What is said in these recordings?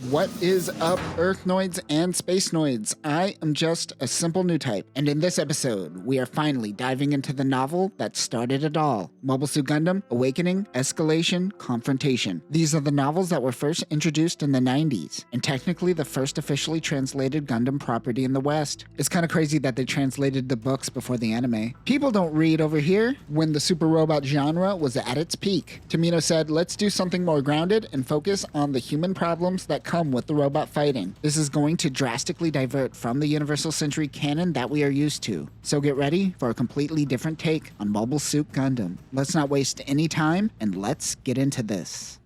What is up, Earthnoids and Spacenoids? I am just a simple Newtype, and in this episode, we are finally diving into the novel that started it all, Mobile Suit Gundam Awakening, Escalation, Confrontation. These are the novels that were first introduced in the 90s, and technically the first officially translated Gundam property in the West. It's kind of crazy that they translated the books before the anime. People don't read over here when the super robot genre was at its peak. Tomino said, let's do something more grounded and focus on the human problems that come with the robot fighting. This is going to drastically divert from the Universal Century canon that we are used to. So get ready for a completely different take on Mobile Suit Gundam. Let's not waste any time and let's get into this.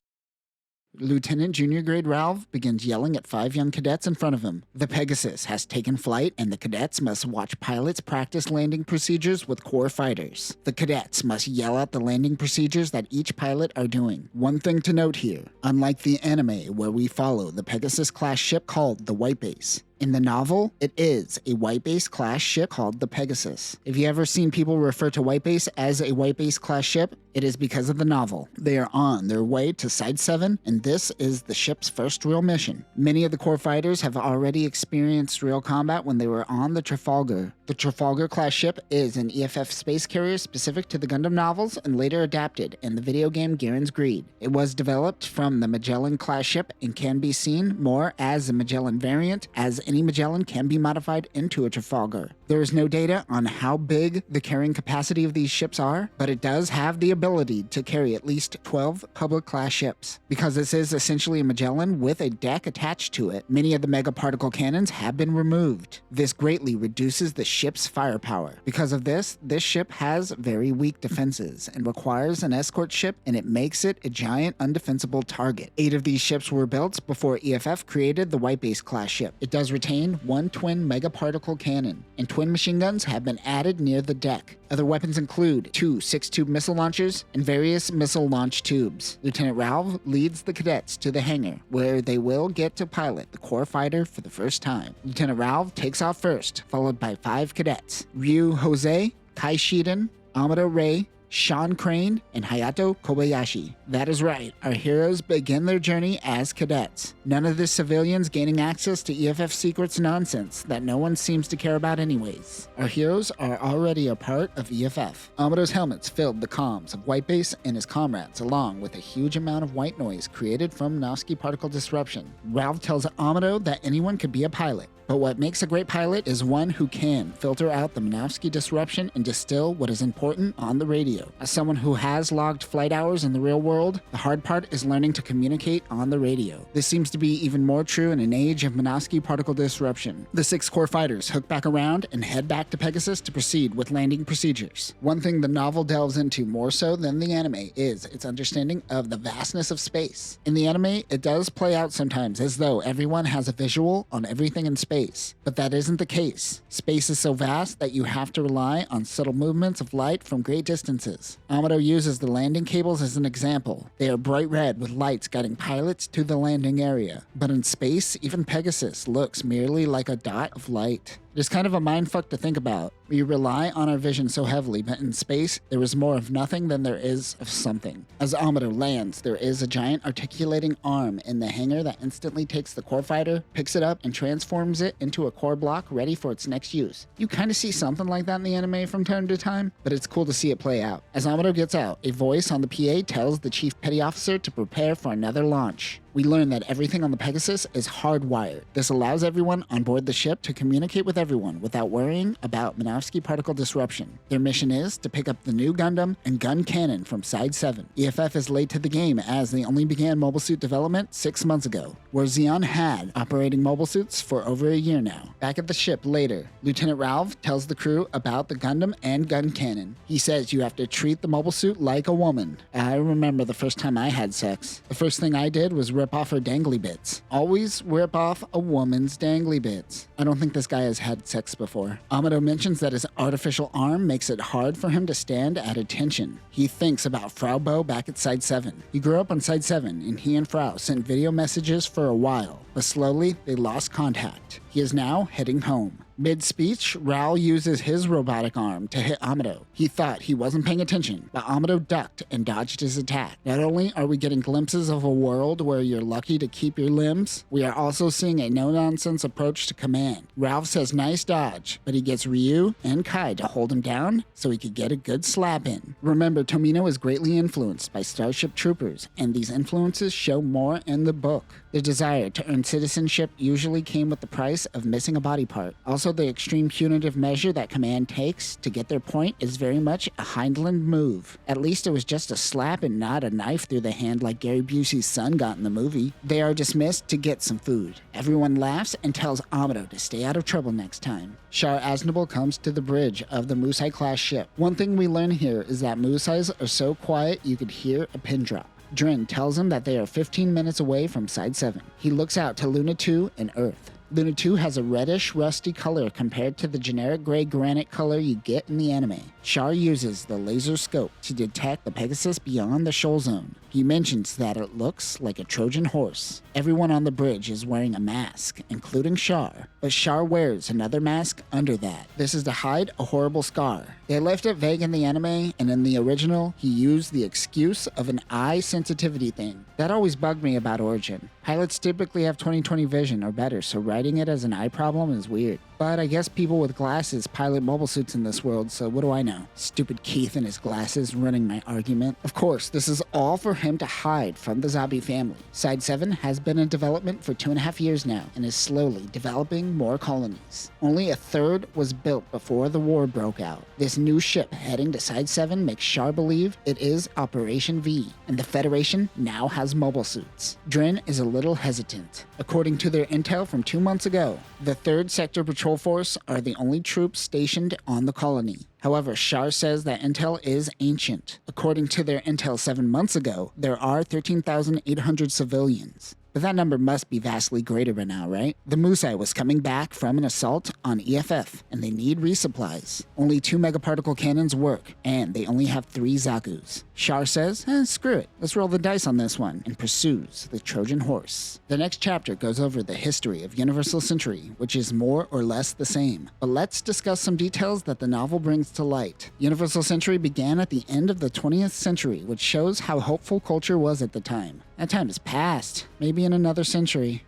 Lieutenant Junior Grade Ralph begins yelling at 5 young cadets in front of him. The Pegasus has taken flight and the cadets must watch pilots practice landing procedures with core fighters. The cadets must yell out the landing procedures that each pilot are doing. One thing to note here, unlike the anime where we follow the Pegasus class ship called the White Base, in the novel, it is a White Base class ship called the Pegasus. If you ever seen people refer to White Base as a White Base class ship, it is because of the novel. They are on their way to Side 7, and this is the ship's first real mission. Many of the core fighters have already experienced real combat when they were on the Trafalgar. The Trafalgar class ship is an EFF space carrier specific to the Gundam novels and later adapted in the video game Garen's Greed. It was developed from the Magellan class ship and can be seen more as a Magellan variant, as any Magellan can be modified into a Trafalgar. There is no data on how big the carrying capacity of these ships are, but it does have the ability to carry at least 12 public class ships. Because this is essentially a Magellan with a deck attached to it, many of the mega particle cannons have been removed. This greatly reduces the ship's firepower. Because of this, this ship has very weak defenses and requires an escort ship, and it makes it a giant undefensible target. 8 of these ships were built before EFF created the White Base class ship. It does retain one twin megaparticle cannon, and twin machine guns have been added near the deck. Other weapons include 2 6-tube missile launchers and various missile launch tubes. Lieutenant Ralph leads the cadets to the hangar, where they will get to pilot the core fighter for the first time. Lieutenant Ralph takes off first, followed by 5 cadets: Ryu Jose, Kai Shiden, Amado Ray, Sean Crane, and Hayato Kobayashi. That is right, our heroes begin their journey as cadets. None of this civilians gaining access to EFF secrets nonsense that no one seems to care about anyways. Our heroes are already a part of EFF. Amado's helmets filled the comms of White Base and his comrades, along with a huge amount of white noise created from Minovsky particle disruption. Ralph tells Amado that anyone could be a pilot, but what makes a great pilot is one who can filter out the Minovsky disruption and distill what is important on the radio. As someone who has logged flight hours in the real world, the hard part is learning to communicate on the radio. This seems to be even more true in an age of Minovsky particle disruption. The 6 core fighters hook back around and head back to Pegasus to proceed with landing procedures. One thing the novel delves into more so than the anime is its understanding of the vastness of space. In the anime, it does play out sometimes as though everyone has a visual on everything in space, but that isn't the case. Space is so vast that you have to rely on subtle movements of light from great distances. Amado uses the landing cables as an example. They are bright red with lights guiding pilots to the landing area. But in space, even Pegasus looks merely like a dot of light. It is kind of a mindfuck to think about. We rely on our vision so heavily, but in space, there is more of nothing than there is of something. As Amado lands, there is a giant articulating arm in the hangar that instantly takes the core fighter, picks it up, and transforms it into a core block ready for its next use. You kind of see something like that in the anime from time to time, but it's cool to see it play out. As Amado gets out, a voice on the PA tells the chief petty officer to prepare for another launch. We learn that everything on the Pegasus is hardwired. This allows everyone on board the ship to communicate with everyone without worrying about Minovsky particle disruption. Their mission is to pick up the new Gundam and gun cannon from Side 7. EFF is late to the game as they only began mobile suit development 6 months ago, where Zeon had operating mobile suits for over a year now. Back at the ship later, Lieutenant Ralph tells the crew about the Gundam and gun cannon. He says you have to treat the mobile suit like a woman. I remember the first time I had sex. The first thing I did was rip off her dangly bits. Always rip off a woman's dangly bits. I don't think this guy has had sex before. Amado mentions that his artificial arm makes it hard for him to stand at attention. He thinks about Frau Bo back at Side 7. He grew up on Side 7, and he and Frau sent video messages for a while, but slowly they lost contact. He is now heading home. Mid-speech, Raoul uses his robotic arm to hit Amado. He thought he wasn't paying attention, but Amado ducked and dodged his attack. Not only are we getting glimpses of a world where you're lucky to keep your limbs, we are also seeing a no-nonsense approach to command. Ralph says nice dodge, but he gets Ryu and Kai to hold him down so he could get a good slap in. Remember, Tomino is greatly influenced by Starship Troopers, and these influences show more in the book. The desire to earn citizenship usually came with the price of missing a body part. Also, the extreme punitive measure that Command takes to get their point is very much a Hindland move. At least it was just a slap and not a knife through the hand like Gary Busey's son got in the movie. They are dismissed to get some food. Everyone laughs and tells Amado to stay out of trouble next time. Char Aznable comes to the bridge of the Musai-class ship. One thing we learn here is that Musais are so quiet you could hear a pin drop. Drin tells him that they are 15 minutes away from Side 7. He looks out to Luna 2 and Earth. Luna 2 has a reddish, rusty color compared to the generic gray granite color you get in the anime. Char uses the laser scope to detect the Pegasus beyond the shoal zone. He mentions that it looks like a Trojan horse. Everyone on the bridge is wearing a mask, including Char, but Char wears another mask under that. This is to hide a horrible scar. They left it vague in the anime, and in the original, he used the excuse of an eye sensitivity thing. That always bugged me about Origin. Pilots typically have 20/20 vision or better, so writing it as an eye problem is weird. But I guess people with glasses pilot mobile suits in this world, so what do I know? Stupid Keith and his glasses running my argument. Of course, this is all for him to hide from the Zabi family. Side 7 has been in development for 2.5 years now and is slowly developing more colonies. Only a third was built before the war broke out. This new ship heading to Side 7 makes Char believe it is Operation V, and the Federation now has mobile suits. Drin is a little hesitant. According to their intel from 2 months ago, the 3rd Sector Patrol Force are the only troops stationed on the colony. However, Char says that intel is ancient. According to their intel 7 months ago, there are 13,800 civilians. But that number must be vastly greater by now, right? The Musai was coming back from an assault on EFF, and they need resupplies. Only 2 megaparticle cannons work, and they only have 3 Zakus. Char says, screw it, let's roll the dice on this one, and pursues the Trojan horse. The next chapter goes over the history of Universal Century, which is more or less the same. But let's discuss some details that the novel brings to light. Universal Century began at the end of the 20th century, which shows how hopeful culture was at the time. That time has passed, maybe in another century.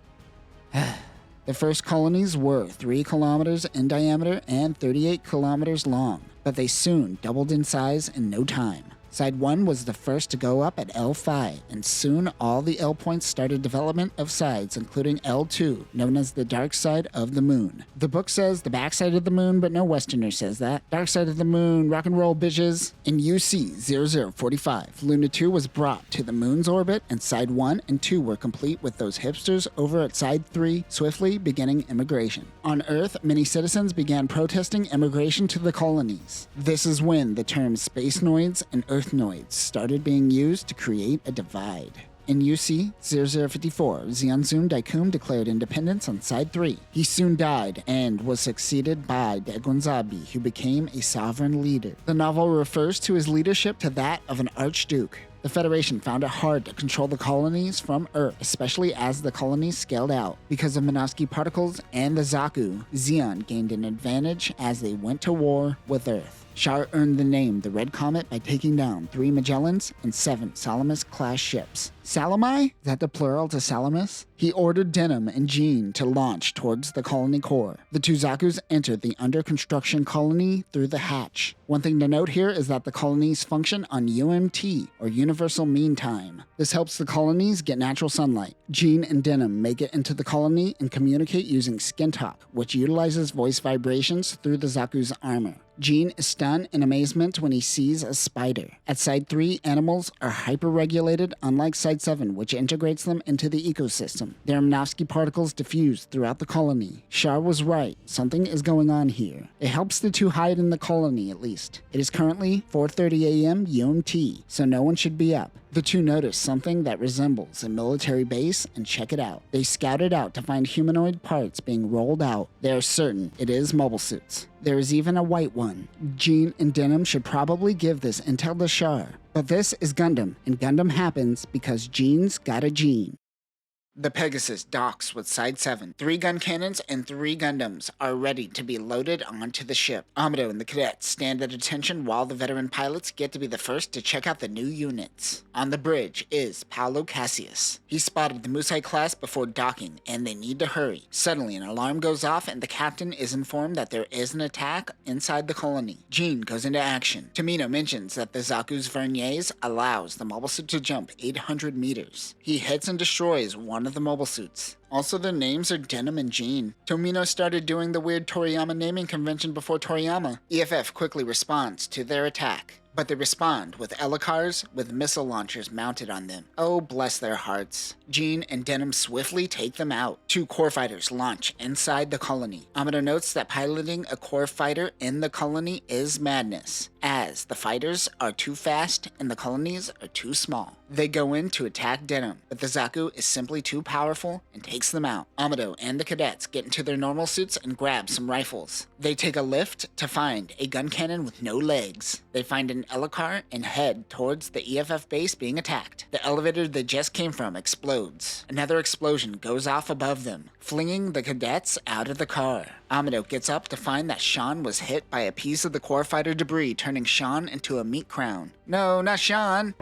The first colonies were 3 kilometers in diameter and 38 kilometers long, but they soon doubled in size in no time. Side 1 was the first to go up at L5, and soon all the L points started development of sides, including L2, known as the dark side of the moon. The book says the backside of the moon, but no Westerner says that. Dark side of the moon, rock and roll bitches. In UC 0045, Luna 2 was brought to the moon's orbit, and Side 1 and 2 were complete with those hipsters over at Side 3 swiftly beginning immigration. On Earth, many citizens began protesting immigration to the colonies. This is when the terms space noids and Earth noids started being used to create a divide. In UC 0054, Zeon Daikum declared independence on Side 3. He soon died and was succeeded by Garma Zabi, who became a sovereign leader. The novel refers to his leadership to that of an archduke. The Federation found it hard to control the colonies from Earth, especially as the colonies scaled out. Because of Minovsky particles and the Zaku, Zeon gained an advantage as they went to war with Earth. Char earned the name the Red Comet by taking down 3 Magellans and 7 Salamis-class ships. Salami? Is that the plural to Salamis? He ordered Denim and Jean to launch towards the colony core. The 2 Zakus entered the under-construction colony through the hatch. One thing to note here is that the colonies function on UMT, or Universal Mean Time. This helps the colonies get natural sunlight. Jean and Denim make it into the colony and communicate using skin talk, which utilizes voice vibrations through the Zaku's armor. Jean is stunned in amazement when he sees a spider. At Side 3, animals are hyper-regulated, unlike Side 7, which integrates them into the ecosystem. Their Minovsky particles diffuse throughout the colony. Char was right. Something is going on here. It helps the 2 hide in the colony, at least. It is currently 4:30 a.m. UMT, so no one should be up. The 2 notice something that resembles a military base and check it out. They scout it out to find humanoid parts being rolled out. They are certain it is mobile suits. There is even a white one. Jean and Denim should probably give this intel to Char. But this is Gundam, and Gundam happens because Jean's got a gene. The Pegasus docks with Side 7. 3 gun cannons and 3 Gundams are ready to be loaded onto the ship. Amado and the cadets stand at attention while the veteran pilots get to be the first to check out the new units. On the bridge is Paulo Cassius. He spotted the Musai class before docking, and they need to hurry. Suddenly, an alarm goes off and the captain is informed that there is an attack inside the colony. Jean goes into action. Tomino mentions that the Zaku's verniers allows the mobile suit to jump 800 meters. He hits and destroys one of the mobile suits. Also, their names are Denim and Jean. Tomino started doing the weird Toriyama naming convention before Toriyama. EFF quickly responds to their attack, but they respond with Elikars with missile launchers mounted on them. Oh, bless their hearts. Jean and Denim swiftly take them out. 2 core fighters launch inside the colony. Amado notes that piloting a core fighter in the colony is madness, as the fighters are too fast and the colonies are too small. They go in to attack Denim, but the Zaku is simply too powerful and takes them out. Amado and the cadets get into their normal suits and grab some rifles. They take a lift to find a gun cannon with no legs. They find an Elikar and head towards the EFF base being attacked. The elevator they just came from explodes. Another explosion goes off above them, flinging the cadets out of the car. Amado gets up to find that Sean was hit by a piece of the core fighter debris, turning Sean into a meat crown. No, not Sean!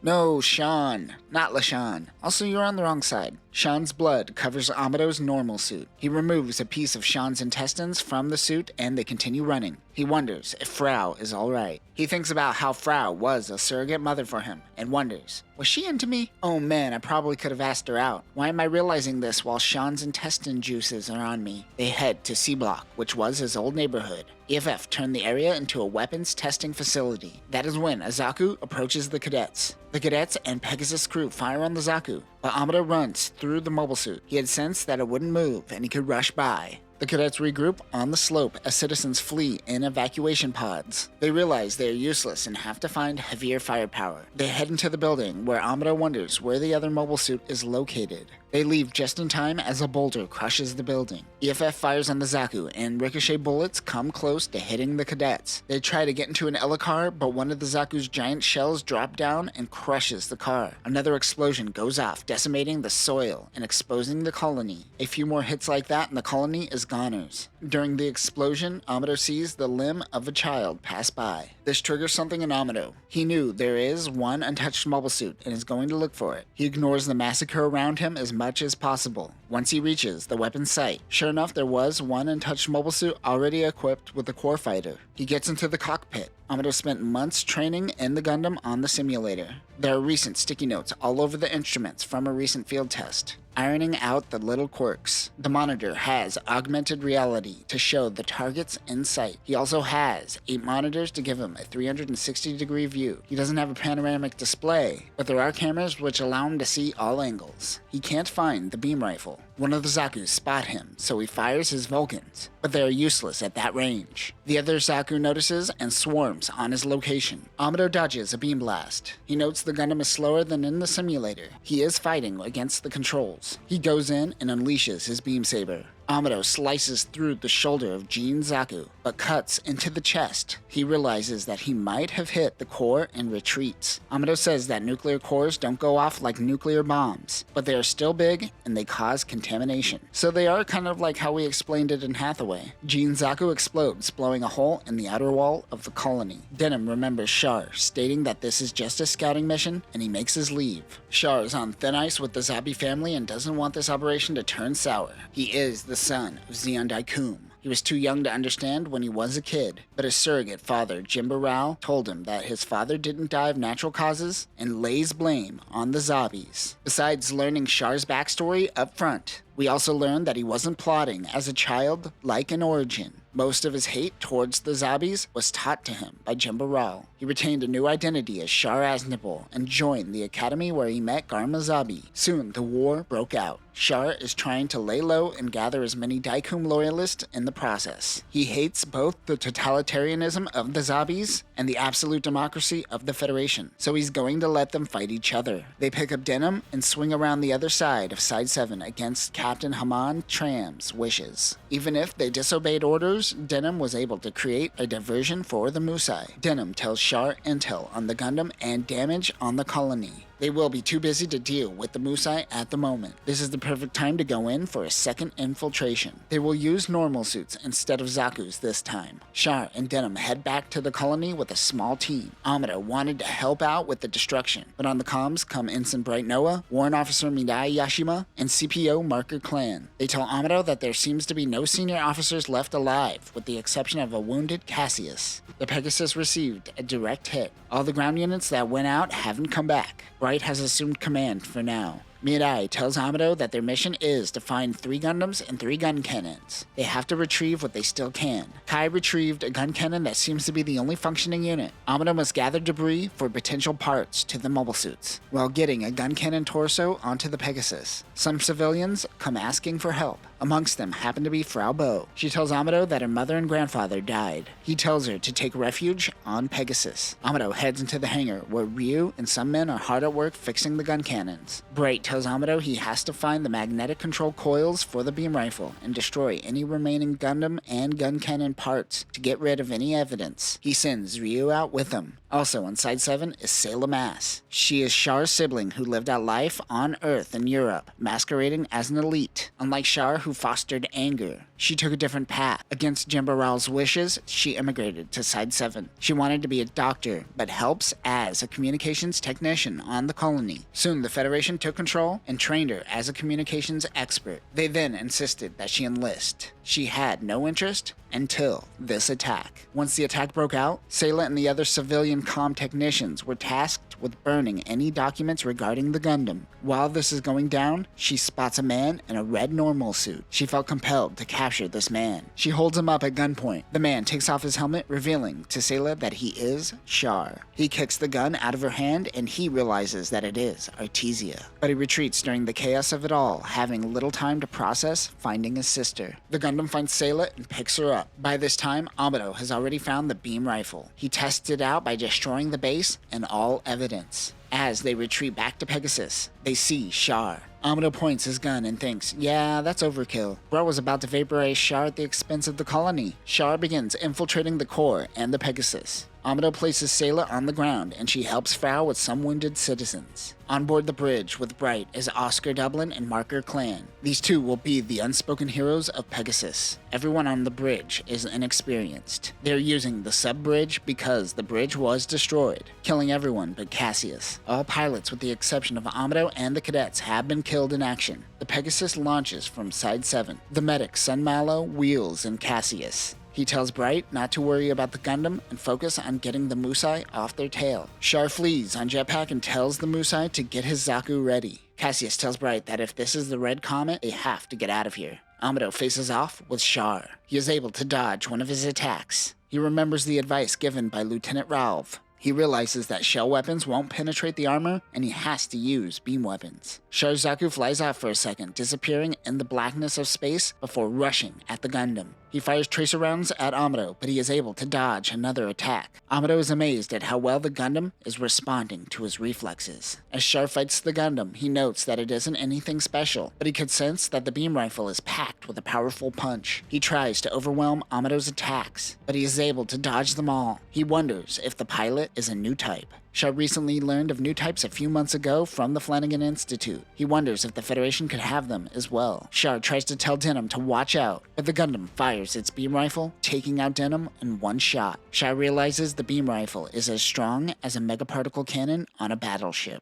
No, Sean, not LaShawn. Also, you're on the wrong side. Sean's blood covers Amado's normal suit. He removes a piece of Sean's intestines from the suit and they continue running. He wonders if Frau is alright. He thinks about how Frau was a surrogate mother for him and wonders, was she into me? Oh man, I probably could have asked her out. Why am I realizing this while Sean's intestine juices are on me? They head to C Block, which was his old neighborhood. EFF turned the area into a weapons testing facility. That is when a Zaku approaches the cadets. The cadets and Pegasus crew fire on the Zaku, but Amado runs through the mobile suit. He had sensed that it wouldn't move and he could rush by. The cadets regroup on the slope as citizens flee in evacuation pods. They realize they are useless and have to find heavier firepower. They head into the building where Amado wonders where the other mobile suit is located. They leave just in time as a boulder crushes the building. EFF fires on the Zaku and ricochet bullets come close to hitting the cadets. They try to get into an Elikar, but one of the Zaku's giant shells drop down and crushes the car. Another explosion goes off, decimating the soil and exposing the colony. A few more hits like that and the colony is goners. During the explosion, Amado sees the limb of a child pass by. This triggers something in Amado. He knew there is one untouched mobile suit and is going to look for it. He ignores the massacre around him as much as possible. Once he reaches the weapon site, sure enough there was one untouched mobile suit already equipped with a core fighter. He gets into the cockpit. Amado spent months training in the Gundam on the simulator. There are recent sticky notes all over the instruments from a recent field test, ironing out the little quirks. The monitor has augmented reality to show the targets in sight. He also has 8 monitors to give him a 360-degree view. He doesn't have a panoramic display, but there are cameras which allow him to see all angles. He can't find the beam rifle. One of the Zakus spot him, so he fires his Vulcans, but they are useless at that range. The other Zaku notices and swarms on his location. Amado dodges a beam blast. He notes the Gundam is slower than in the simulator. He is fighting against the controls. He goes in and unleashes his beam saber. Amado slices through the shoulder of Jean Zaku, but cuts into the chest. He realizes that he might have hit the core and retreats. Amado says that nuclear cores don't go off like nuclear bombs, but they are still big and they cause contamination. So they are kind of like how we explained it in Hathaway. Jean Zaku explodes, blowing a hole in the outer wall of the colony. Denim remembers Char, stating that this is just a scouting mission, and he makes his leave. Char is on thin ice with the Zabi family and doesn't want this operation to turn sour. He is the son of Zeon Daikum. He was too young to understand when he was a kid, but his surrogate father, Jimba Rao, told him that his father didn't die of natural causes and lays blame on the Zabis. Besides learning Char's backstory up front, we also learned that he wasn't plotting as a child like an origin. Most of his hate towards the Zabis was taught to him by Jimba Rao. He retained a new identity as Char Aznable and joined the academy where he met Garma Zabi. Soon the war broke out. Char is trying to lay low and gather as many Daikum loyalists in the process. He hates both the totalitarianism of the Zabis and the absolute democracy of the Federation, so he's going to let them fight each other. They pick up Denim and swing around the other side of Side 7 against Captain Haman Tram's wishes. Even if they disobeyed orders, Denim was able to create a diversion for the Musai. Denim tells Char intel on the Gundam and damage on the colony. They will be too busy to deal with the Musai at the moment. This is the perfect time to go in for a second infiltration. They will use normal suits instead of Zaku's this time. Char and Denim head back to the colony with a small team. Amado wanted to help out with the destruction, but on the comms come Ensign Bright Noah, Warrant Officer Midai Yashima, and CPO Marker Clan. They tell Amado that there seems to be no senior officers left alive, with the exception of a wounded Cassius. The Pegasus received a direct hit. All the ground units that went out haven't come back. Bright has assumed command for now. Midai tells Amado that their mission is to find 3 Gundams and 3 gun cannons. They have to retrieve what they still can. Kai retrieved a gun cannon that seems to be the only functioning unit. Amado must gather debris for potential parts to the mobile suits, while getting a gun cannon torso onto the Pegasus. Some civilians come asking for help. Amongst them happen to be Frau Bo. She tells Amado that her mother and grandfather died. He tells her to take refuge on Pegasus. Amado heads into the hangar, where Ryu and some men are hard at work fixing the gun cannons. Bright tells Amado he has to find the magnetic control coils for the beam rifle and destroy any remaining Gundam and gun cannon parts to get rid of any evidence. He sends Ryu out with him. Also on Side 7 is Sayla Mass. She is Char's sibling who lived out life on Earth in Europe, masquerading as an elite. Unlike Char, who fostered anger, she took a different path. Against Jimba Rao's wishes, she immigrated to Side 7. She wanted to be a doctor, but helps as a communications technician on the colony. Soon the Federation took control and trained her as a communications expert. They then insisted that she enlist. She had no interest until this attack. Once the attack broke out, Sayla and the other civilian comm technicians were tasked with burning any documents regarding the Gundam. While this is going down, she spots a man in a red normal suit. She felt compelled to capture this man. She holds him up at gunpoint. The man takes off his helmet, revealing to Sayla that he is Char. He kicks the gun out of her hand and he realizes that it is Artesia. But he retreats during the chaos of it all, having little time to process finding his sister. The Gundam finds Sayla and picks her up. By this time, Amado has already found the beam rifle. He tests it out by destroying the base and all evidence. As they retreat back to Pegasus, they see Char. Amado points his gun and thinks, yeah, that's overkill. Bro was about to vaporize Char at the expense of the colony. Char begins infiltrating the core and the Pegasus. Amado places Sayla on the ground and she helps Frau with some wounded citizens. On board the bridge with Bright is Oscar Dublin and Marker Clan. These two will be the unspoken heroes of Pegasus. Everyone on the bridge is inexperienced. They're using the sub-bridge because the bridge was destroyed, killing everyone but Cassius. All pilots with the exception of Amado and the cadets have been killed in action. The Pegasus launches from Side 7. The medic Sunmallow, Wheels, and Cassius. He tells Bright not to worry about the Gundam and focus on getting the Musai off their tail. Char flees on jetpack and tells the Musai to get his Zaku ready. Cassius tells Bright that if this is the Red Comet, they have to get out of here. Amado faces off with Char. He is able to dodge one of his attacks. He remembers the advice given by Lieutenant Ralph. He realizes that shell weapons won't penetrate the armor, and he has to use beam weapons. Char's Zaku flies off for a second, disappearing in the blackness of space before rushing at the Gundam. He fires tracer rounds at Amado, but he is able to dodge another attack. Amado is amazed at how well the Gundam is responding to his reflexes. As Char fights the Gundam, he notes that it isn't anything special, but he could sense that the beam rifle is packed with a powerful punch. He tries to overwhelm Amado's attacks, but he is able to dodge them all. He wonders if the pilot is a Newtype. Char recently learned of Newtypes a few months ago from the Flanigan Institute. He wonders if the Federation could have them as well. Char tries to tell Denim to watch out, but the Gundam fires its beam rifle, taking out Denim in one shot. Char realizes the beam rifle is as strong as a megaparticle cannon on a battleship.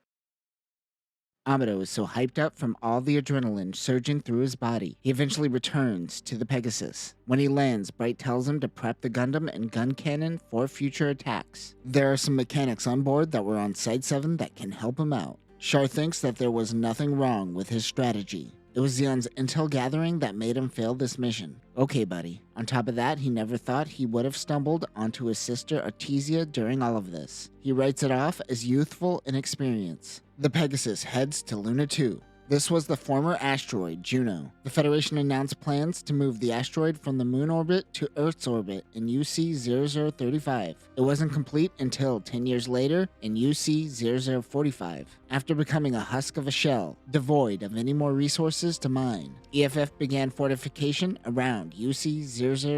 Amado is so hyped up from all the adrenaline surging through his body, he eventually returns to the Pegasus. When he lands, Bright tells him to prep the Gundam and gun cannon for future attacks. There are some mechanics on board that were on Side 7 that can help him out. Char thinks that there was nothing wrong with his strategy. It was Zeon's intel gathering that made him fail this mission. Okay, buddy. On top of that, he never thought he would have stumbled onto his sister Artesia during all of this. He writes it off as youthful inexperience. The Pegasus heads to Luna 2. This was the former asteroid, Juno. The Federation announced plans to move the asteroid from the moon orbit to Earth's orbit in UC 0035. It wasn't complete until 10 years later in UC 0045. after becoming a husk of a shell, devoid of any more resources to mine. EFF began fortification around UC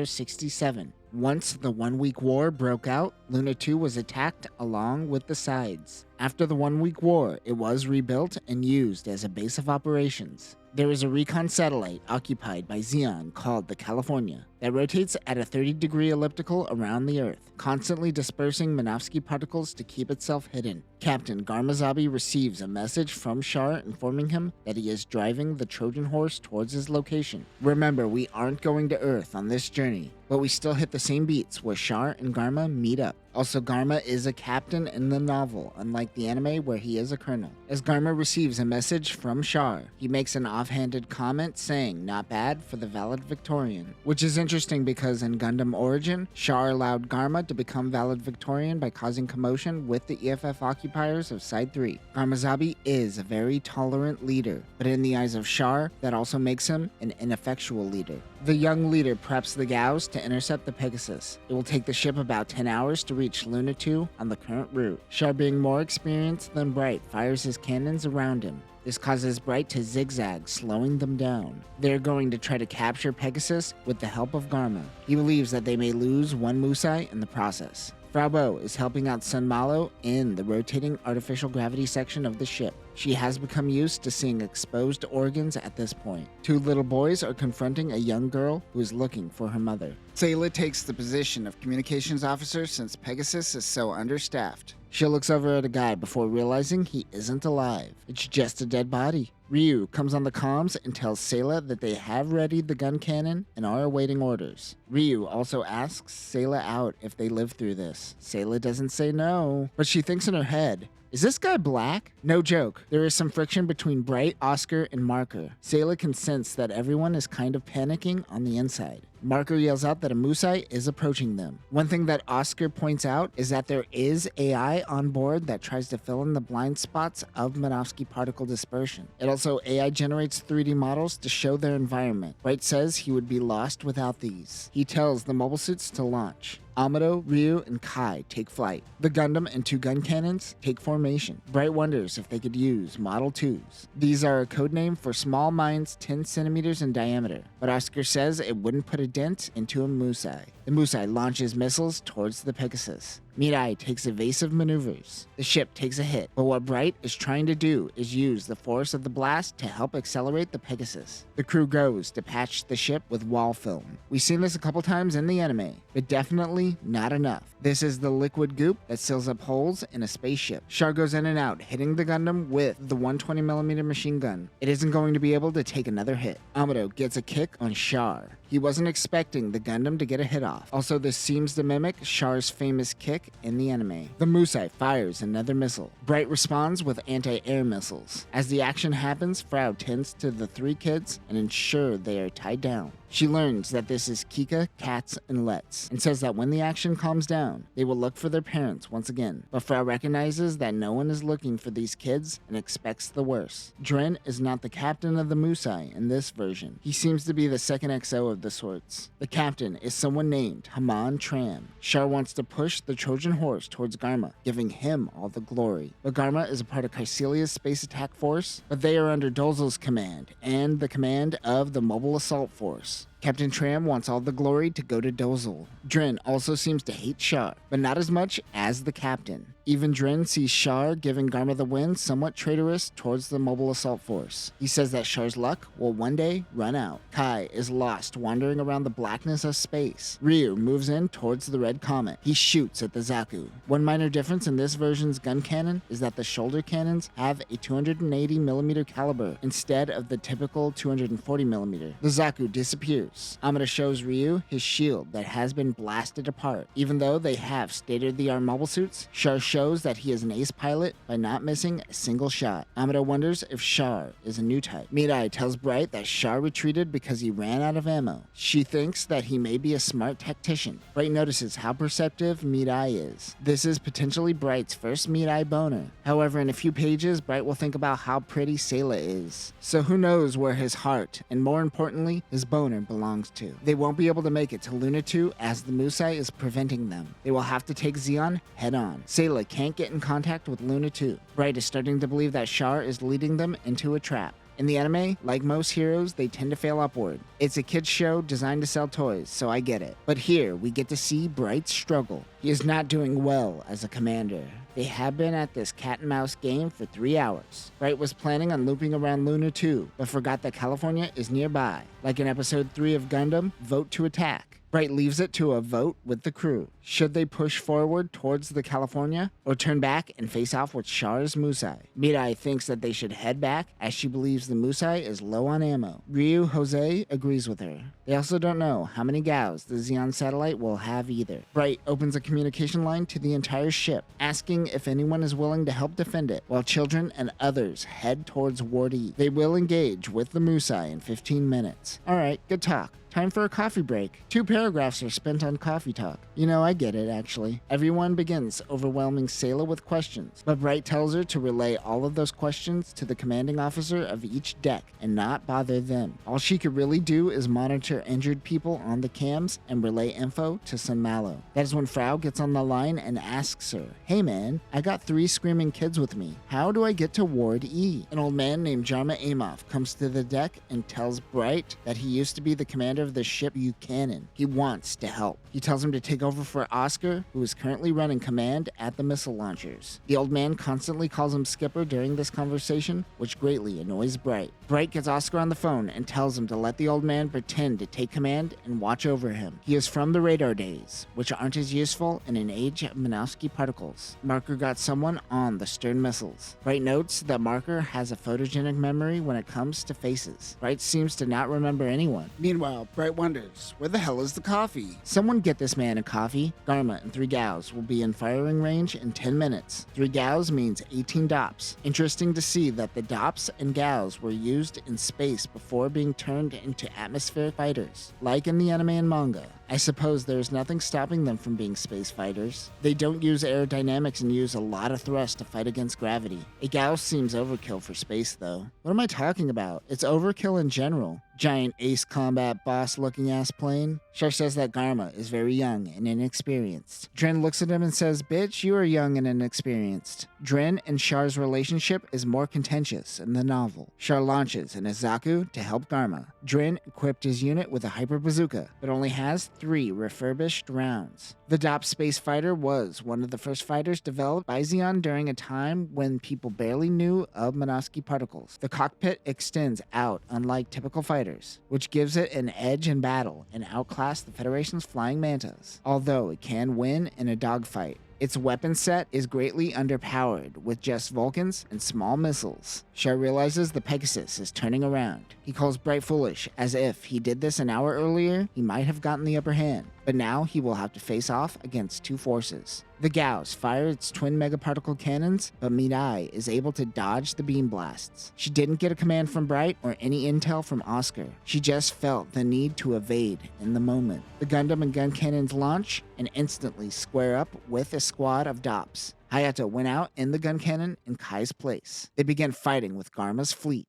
0067. Once the 1-week war broke out, Luna 2 was attacked along with the sides. After the 1-week war, it was rebuilt and used as a base of operations. There is a recon satellite occupied by Zeon called the California that rotates at a 30-degree elliptical around the Earth, constantly dispersing Minovsky particles to keep itself hidden. Captain Garma Zabi receives a message from Char informing him that he is driving the Trojan horse towards his location. Remember, we aren't going to Earth on this journey, but we still hit the same beats where Char and Garma meet up. Also, Garma is a captain in the novel, unlike the anime where he is a colonel. As Garma receives a message from Char, he makes an offhanded comment saying, "Not bad for the valedictorian," which is interesting because in Gundam Origin, Char allowed Garma to become valedictorian by causing commotion with the EFF occupiers of Side 3. Garma Zabi is a very tolerant leader, but in the eyes of Char, that also makes him an ineffectual leader. The young leader preps the Gaus to intercept the Pegasus. It will take the ship about 10 hours to reach Luna 2 on the current route. Char, being more experienced than Bright, fires his cannons around him. This causes Bright to zigzag, slowing them down. They're going to try to capture Pegasus with the help of Garma. He believes that they may lose one Musai in the process. Frau Bo is helping out Sun Malo in the rotating artificial gravity section of the ship. She has become used to seeing exposed organs at this point. 2 little boys are confronting a young girl who is looking for her mother. Sayla takes the position of communications officer since Pegasus is so understaffed. She looks over at a guy before realizing he isn't alive. It's just a dead body. Ryu comes on the comms and tells Sayla that they have readied the gun cannon and are awaiting orders. Ryu also asks Sayla out if they live through this. Sayla doesn't say no, but she thinks in her head, "Is this guy black?" No joke. There is some friction between Bright, Oscar, and Marker. Sayla can sense that everyone is kind of panicking on the inside. Marker yells out that a Musai is approaching them. One thing that Oscar points out is that there is AI on board that tries to fill in the blind spots of Minovsky particle dispersion. It also AI generates 3D models to show their environment. Bright says he would be lost without these. He tells the mobile suits to launch. Amado, Ryu, and Kai take flight. The Gundam and 2 gun cannons take formation. Bright wonders if they could use Model 2s. These are a codename for small mines 10 centimeters in diameter, but Oscar says it wouldn't put a dent into a Musai. The Musai launches missiles towards the Pegasus. Mirai takes evasive maneuvers. The ship takes a hit, but what Bright is trying to do is use the force of the blast to help accelerate the Pegasus. The crew goes to patch the ship with wall film. We've seen this a couple times in the anime, but definitely not enough. This is the liquid goop that seals up holes in a spaceship. Char goes in and out, hitting the Gundam with the 120mm machine gun. It isn't going to be able to take another hit. Amado gets a kick on Char. He wasn't expecting the Gundam to get a hit off. Also, this seems to mimic Char's famous kick in the anime. The Musai fires another missile. Bright responds with anti-air missiles. As the action happens, Frau tends to the 3 kids and ensures they are tied down. She learns that this is Kika, Katz, and Let's, and says that when the action calms down, they will look for their parents once again. But Frau recognizes that no one is looking for these kids and expects the worst. Dren is not the captain of the Musai in this version. He seems to be the second XO of the sorts. The captain is someone named Haman Tram. Char wants to push the Trojan horse towards Garma, giving him all the glory. But Garma is a part of Caecilia's space attack force, but they are under Dolzel's command and the command of the Mobile Assault Force. Captain Tram wants all the glory to go to Dolzel. Dren also seems to hate Char, but not as much as the captain. Even Dren sees Char giving Garma the win somewhat traitorous towards the Mobile Assault Force. He says that Char's luck will one day run out. Kai is lost wandering around the blackness of space. Ryu moves in towards the Red Comet. He shoots at the Zaku. One minor difference in this version's gun cannon is that the shoulder cannons have a 280mm caliber instead of the typical 240mm. The Zaku disappears. Amada shows Ryu his shield that has been blasted apart. Even though they have state-of-the-art mobile suits, Char shows that he is an ace pilot by not missing a single shot. Amada wonders if Char is a Newtype. Mirai tells Bright that Char retreated because he ran out of ammo. She thinks that he may be a smart tactician. Bright notices how perceptive Mirai is. This is potentially Bright's first Mirai boner. However, in a few pages, Bright will think about how pretty Sayla is. So who knows where his heart, and more importantly, his boner belongs. belongs to. They won't be able to make it to Luna 2 as the Musai is preventing them. They will have to take Zeon head on. Sayla can't get in contact with Luna 2. Bright is starting to believe that Char is leading them into a trap. In the anime, like most heroes, they tend to fail upward. It's a kid's show designed to sell toys, so I get it. But here, we get to see Bright's struggle. He is not doing well as a commander. They have been at this cat and mouse game for 3 hours. Bright was planning on looping around Luna 2, but forgot that California is nearby. Like in episode 3 of Gundam, Vote to Attack. Bright leaves it to a vote with the crew. Should they push forward towards the California or turn back and face off with Char's Musai? Mirai thinks that they should head back as she believes the Musai is low on ammo. Ryu Jose agrees with her. They also don't know how many Gaos the Zeon satellite will have either. Bright opens a communication line to the entire ship, asking if anyone is willing to help defend it, while children and others head towards Ward E. They will engage with the Musai in 15 minutes. Alright, good talk. Time for a coffee break. 2 paragraphs are spent on coffee talk. You know, I get it, actually. Everyone begins overwhelming Sayla with questions, but Bright tells her to relay all of those questions to the commanding officer of each deck and not bother them. All she could really do is monitor injured people on the cams and relay info to Sun Malo. That is when Frau gets on the line and asks her, "Hey man, I got 3 screaming kids with me. How do I get to Ward E?" An old man named Jarma Amoff comes to the deck and tells Bright that he used to be the commander of the ship Buchanan. He wants to help. He tells him to take over for Oscar, who is currently running command at the missile launchers. The old man constantly calls him Skipper during this conversation, which greatly annoys Bright. Bright gets Oscar on the phone and tells him to let the old man pretend to take command and watch over him. He is from the radar days, which aren't as useful in an age of Minovsky particles. Marker got someone on the stern missiles. Bright notes that Marker has a photogenic memory when it comes to faces. Bright seems to not remember anyone. Meanwhile, Bright wonders, where the hell is the coffee? Someone get this man a coffee. Garma and 3 Gaos will be in firing range in 10 minutes. 3 Gaos means 18 DOPS. Interesting to see that the DOPS and Gaos were used in space before being turned into atmospheric fighters, like in the anime and manga. I suppose there's nothing stopping them from being space fighters. They don't use aerodynamics and use a lot of thrust to fight against gravity. A Gauss seems overkill for space, though. What am I talking about? It's overkill in general. Giant ace combat boss looking ass plane. Char says that Garma is very young and inexperienced. Dren looks at him and says, "Bitch, you are young and inexperienced." Dren and Char's relationship is more contentious in the novel. Char launches an Izaku to help Garma. Dren equipped his unit with a hyper bazooka, but only has 3 refurbished rounds. The DOP space fighter was one of the first fighters developed by Zeon during a time when people barely knew of Minovsky particles. The cockpit extends out unlike typical fighters, which gives it an edge in battle and outclass the Federation's flying mantas, although it can win in a dogfight. Its weapon set is greatly underpowered with just Vulcans and small missiles. Char realizes the Pegasus is turning around. He calls Bright foolish, as if he did this an hour earlier, he might have gotten the upper hand. But now he will have to face off against 2 forces. The Gauss fire its twin megaparticle cannons, but Mirai is able to dodge the beam blasts. She didn't get a command from Bright or any intel from Oscar. She just felt the need to evade in the moment. The Gundam and gun cannons launch and instantly square up with a squad of DOPS. Hayato went out in the gun cannon in Kai's place. They began fighting with Garma's fleet.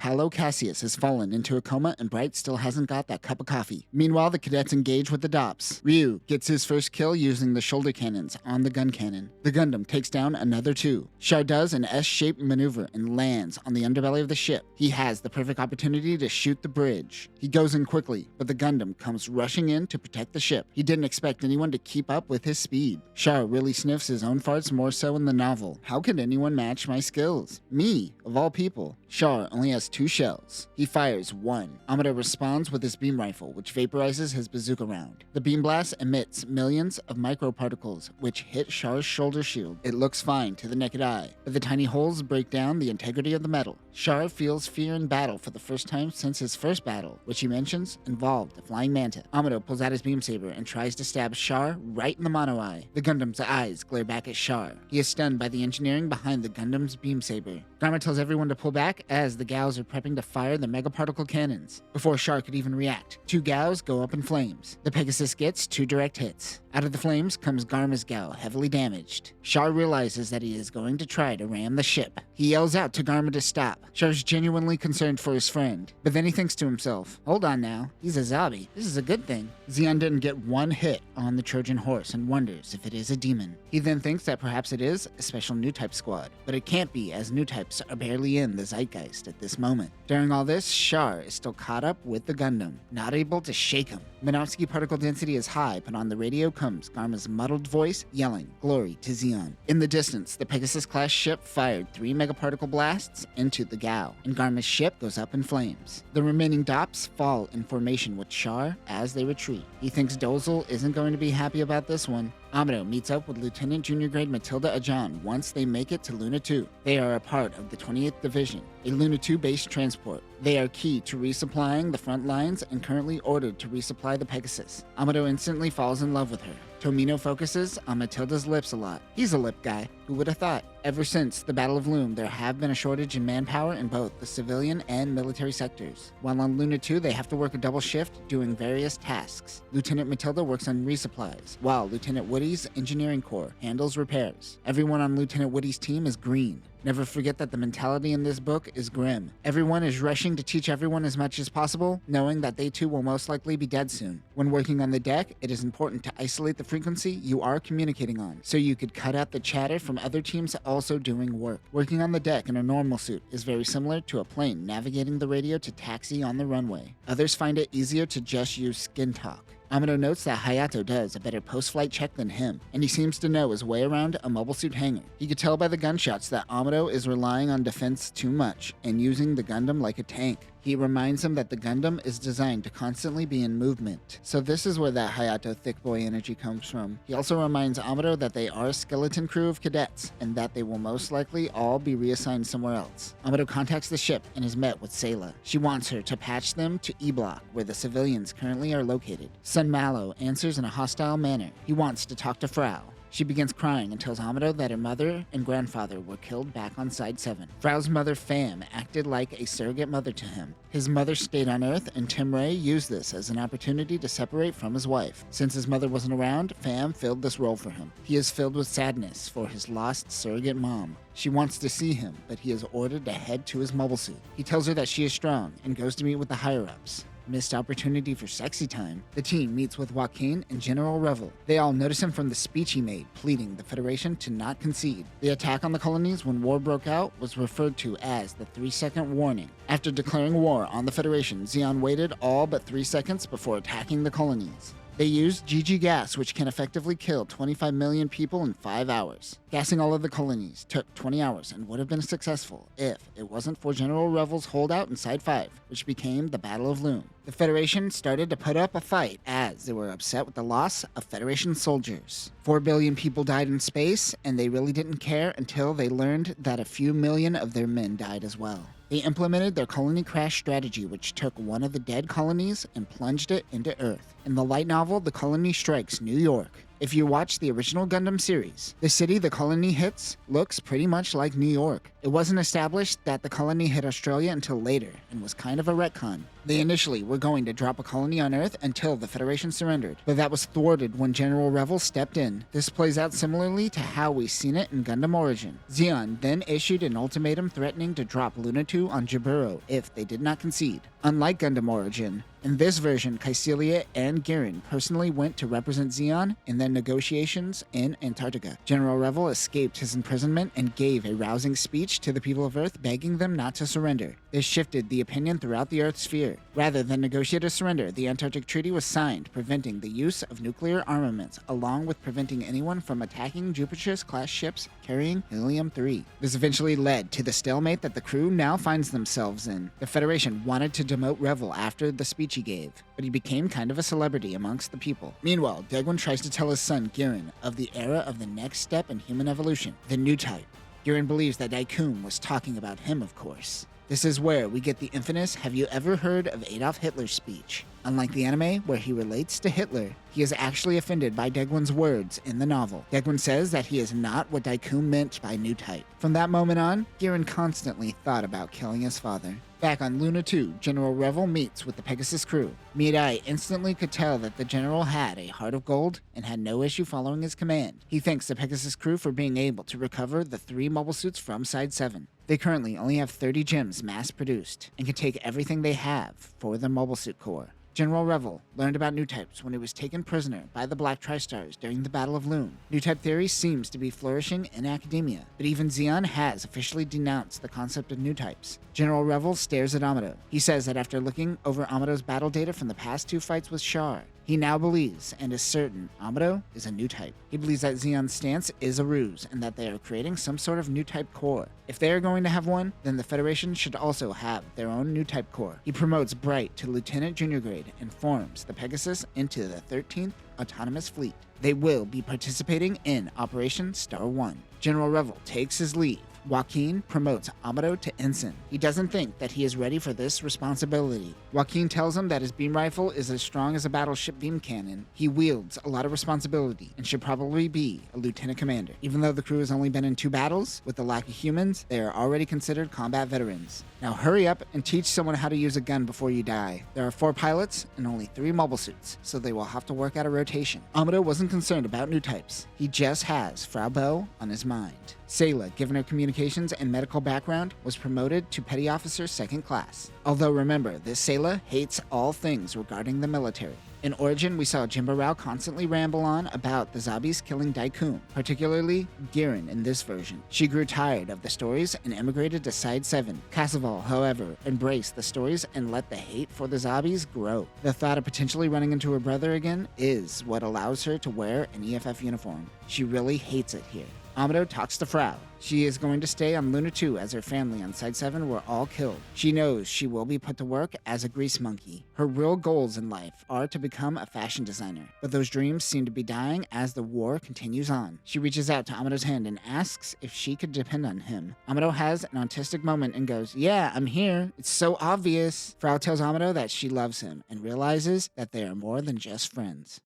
Paolo Cassius has fallen into a coma and Bright still hasn't got that cup of coffee. Meanwhile, the cadets engage with the DOPS. Ryu gets his first kill using the shoulder cannons on the gun cannon. The Gundam takes down another 2. Char does an S-shaped maneuver and lands on the underbelly of the ship. He has the perfect opportunity to shoot the bridge. He goes in quickly, but the Gundam comes rushing in to protect the ship. He didn't expect anyone to keep up with his speed. Char really sniffs his own farts more so in the novel. How could anyone match my skills? Me, of all people. Char only has 2 shells. He fires 1. Amada responds with his beam rifle, which vaporizes his bazooka round. The beam blast emits millions of microparticles, which hit Char's shoulder shield. It looks fine to the naked eye, but the tiny holes break down the integrity of the metal. Char feels fear in battle for the first time since his first battle, which he mentions involved a flying manta. Amado pulls out his beam saber and tries to stab Char right in the mono eye. The Gundam's eyes glare back at Char. He is stunned by the engineering behind the Gundam's beam saber. Garma tells everyone to pull back back as the Gals are prepping to fire the megaparticle cannons. Before Char could even react, 2 Gals go up in flames. The Pegasus gets 2 direct hits. Out of the flames comes Garma's Gal, heavily damaged. Char realizes that he is going to try to ram the ship. He yells out to Garma to stop. Char's genuinely concerned for his friend, but then he thinks to himself, hold on now, he's a Zabi. This is a good thing. Zeon didn't get 1 hit on the Trojan horse and wonders if it is a demon. He then thinks that perhaps it is a special Newtype squad, but it can't be as Newtypes are barely in the zeitgeist at this moment. During all this, Char is still caught up with the Gundam, not able to shake him. Minovsky particle density is high, but on the radio comes Garma's muddled voice yelling, glory to Zeon. In the distance, the Pegasus-class ship fired 3 megaparticle blasts into the Gao, and Garma's ship goes up in flames. The remaining Dops fall in formation with Char as they retreat. He thinks Dozel isn't going to be happy about this one. Amado meets up with Lieutenant Junior Grade Matilda Ajan once they make it to Luna 2. They are a part of the 28th Division, a Luna 2-based transport. They are key to resupplying the front lines and currently ordered to resupply the Pegasus. Amado instantly falls in love with her. Tomino focuses on Matilda's lips a lot. He's a lip guy. Who would have thought? Ever since the Battle of Loom, there have been a shortage in manpower in both the civilian and military sectors. While on Luna 2, they have to work a double shift doing various tasks. Lieutenant Matilda works on resupplies, while Lieutenant Woody's engineering corps handles repairs. Everyone on Lieutenant Woody's team is green. Never forget that the mentality in this book is grim. Everyone is rushing to teach everyone as much as possible, knowing that they too will most likely be dead soon. When working on the deck, it is important to isolate the frequency you are communicating on, so you could cut out the chatter from other teams also doing work. Working on the deck in a normal suit is very similar to a plane navigating the radio to taxi on the runway. Others find it easier to just use skin talk. Amado notes that Hayato does a better post-flight check than him, and he seems to know his way around a mobile suit hangar. He could tell by the gunshots that Amado is relying on defense too much and using the Gundam like a tank. He reminds him that the Gundam is designed to constantly be in movement, so this is where that Hayato thick boy energy comes from. He also reminds Amado that they are a skeleton crew of cadets, and that they will most likely all be reassigned somewhere else. Amado contacts the ship and is met with Sayla. She wants her to patch them to E-Block, where the civilians currently are located. Son Mallow answers in a hostile manner. He wants to talk to Frau. She begins crying and tells Amado that her mother and grandfather were killed back on Side 7. Frau's mother, Pham, acted like a surrogate mother to him. His mother stayed on Earth, and Tim Ray used this as an opportunity to separate from his wife. Since his mother wasn't around, Pham filled this role for him. He is filled with sadness for his lost surrogate mom. She wants to see him, but he is ordered to head to his mobile suit. He tells her that she is strong and goes to meet with the higher-ups. Missed opportunity for sexy time. The team meets with Joaquin and General Revel. They all notice him from the speech he made, pleading the Federation to not concede. The attack on the colonies when war broke out was referred to as the 3-second warning. After declaring war on the Federation, Zeon waited all but 3 seconds before attacking the colonies. They used GG gas, which can effectively kill 25 million people in 5 hours. Gassing all of the colonies took 20 hours and would have been successful if it wasn't for General Revel's holdout in Side 5, which became the Battle of Loom. The Federation started to put up a fight as they were upset with the loss of Federation soldiers. 4 billion people died in space, and they really didn't care until they learned that a few million of their men died as well. They implemented their colony crash strategy, which took one of the dead colonies and plunged it into Earth. In the light novel, the colony strikes New York. If you watch the original Gundam series, the city the colony hits looks pretty much like New York. It wasn't established that the colony hit Australia until later, and was kind of a retcon. They initially were going to drop a colony on Earth until the Federation surrendered, but that was thwarted when General Revel stepped in. This plays out similarly to how we've seen it in Gundam Origin. Zeon then issued an ultimatum threatening to drop Luna 2 on Jaburo if they did not concede. Unlike Gundam Origin, in this version, Kycilia and Girin personally went to represent Zeon in their negotiations in Antarctica. General Revel escaped his imprisonment and gave a rousing speech to the people of Earth begging them not to surrender. This shifted the opinion throughout the Earth sphere. Rather than negotiate a surrender, the Antarctic Treaty was signed, preventing the use of nuclear armaments, along with preventing anyone from attacking Jupiter's-class ships carrying helium-3. This eventually led to the stalemate that the crew now finds themselves in. The Federation wanted to demote Revel after the speech he gave, but he became kind of a celebrity amongst the people. Meanwhile, Degwin tries to tell his son, Girin, of the era of the next step in human evolution, the Newtype. Girin believes that Daikun was talking about him, of course. This is where we get the infamous "Have you ever heard of Adolf Hitler's speech?" Unlike the anime, where he relates to Hitler, he is actually offended by Daegwon's words in the novel. Daegwon says that he is not what Daikun meant by Newtype. From that moment on, Gihren constantly thought about killing his father. Back on Luna 2, General Revel meets with the Pegasus crew. Mirai instantly could tell that the general had a heart of gold and had no issue following his command. He thanks the Pegasus crew for being able to recover the 3 mobile suits from Side 7. They currently only have 30 gems mass-produced and can take everything they have for the Mobile Suit Corps. General Revel learned about Newtypes when he was taken prisoner by the Black Tri-Stars during the Battle of Loon. Newtype theory seems to be flourishing in academia, but even Zeon has officially denounced the concept of Newtypes. General Revel stares at Amado. He says that after looking over Amado's battle data from the past 2 fights with Char, he now believes and is certain Amado is a Newtype. He believes that Zeon's stance is a ruse and that they are creating some sort of Newtype Corps. If they are going to have one, then the Federation should also have their own Newtype Corps. He promotes Bright to Lieutenant Junior grade and forms the Pegasus into the 13th Autonomous Fleet. They will be participating in Operation Star 1. General Revel takes his leave. Joaquin promotes Amado to ensign. He doesn't think that he is ready for this responsibility. Joaquin tells him that his beam rifle is as strong as a battleship beam cannon. He wields a lot of responsibility and should probably be a lieutenant commander. Even though the crew has only been in 2 battles, with the lack of humans, they are already considered combat veterans. Now hurry up and teach someone how to use a gun before you die. There are 4 pilots and only 3 mobile suits, so they will have to work out a rotation. Amado wasn't concerned about new types. He just has Frau Bell on his mind. Sayla, given her communications and medical background, was promoted to Petty Officer 2nd Class. Although remember, this Sayla hates all things regarding the military. In Origin, we saw Jimba Rao constantly ramble on about the Zabis killing Daikun, particularly Gihren in this version. She grew tired of the stories and emigrated to Side 7. Casaval, however, embraced the stories and let the hate for the Zabis grow. The thought of potentially running into her brother again is what allows her to wear an EFF uniform. She really hates it here. Amado talks to Frau. She is going to stay on Luna 2 as her family on Side 7 were all killed. She knows she will be put to work as a grease monkey. Her real goals in life are to become a fashion designer, but those dreams seem to be dying as the war continues on. She reaches out to Amado's hand and asks if she could depend on him. Amado has an autistic moment and goes, "Yeah, I'm here. It's so obvious." Frau tells Amado that she loves him and realizes that they are more than just friends.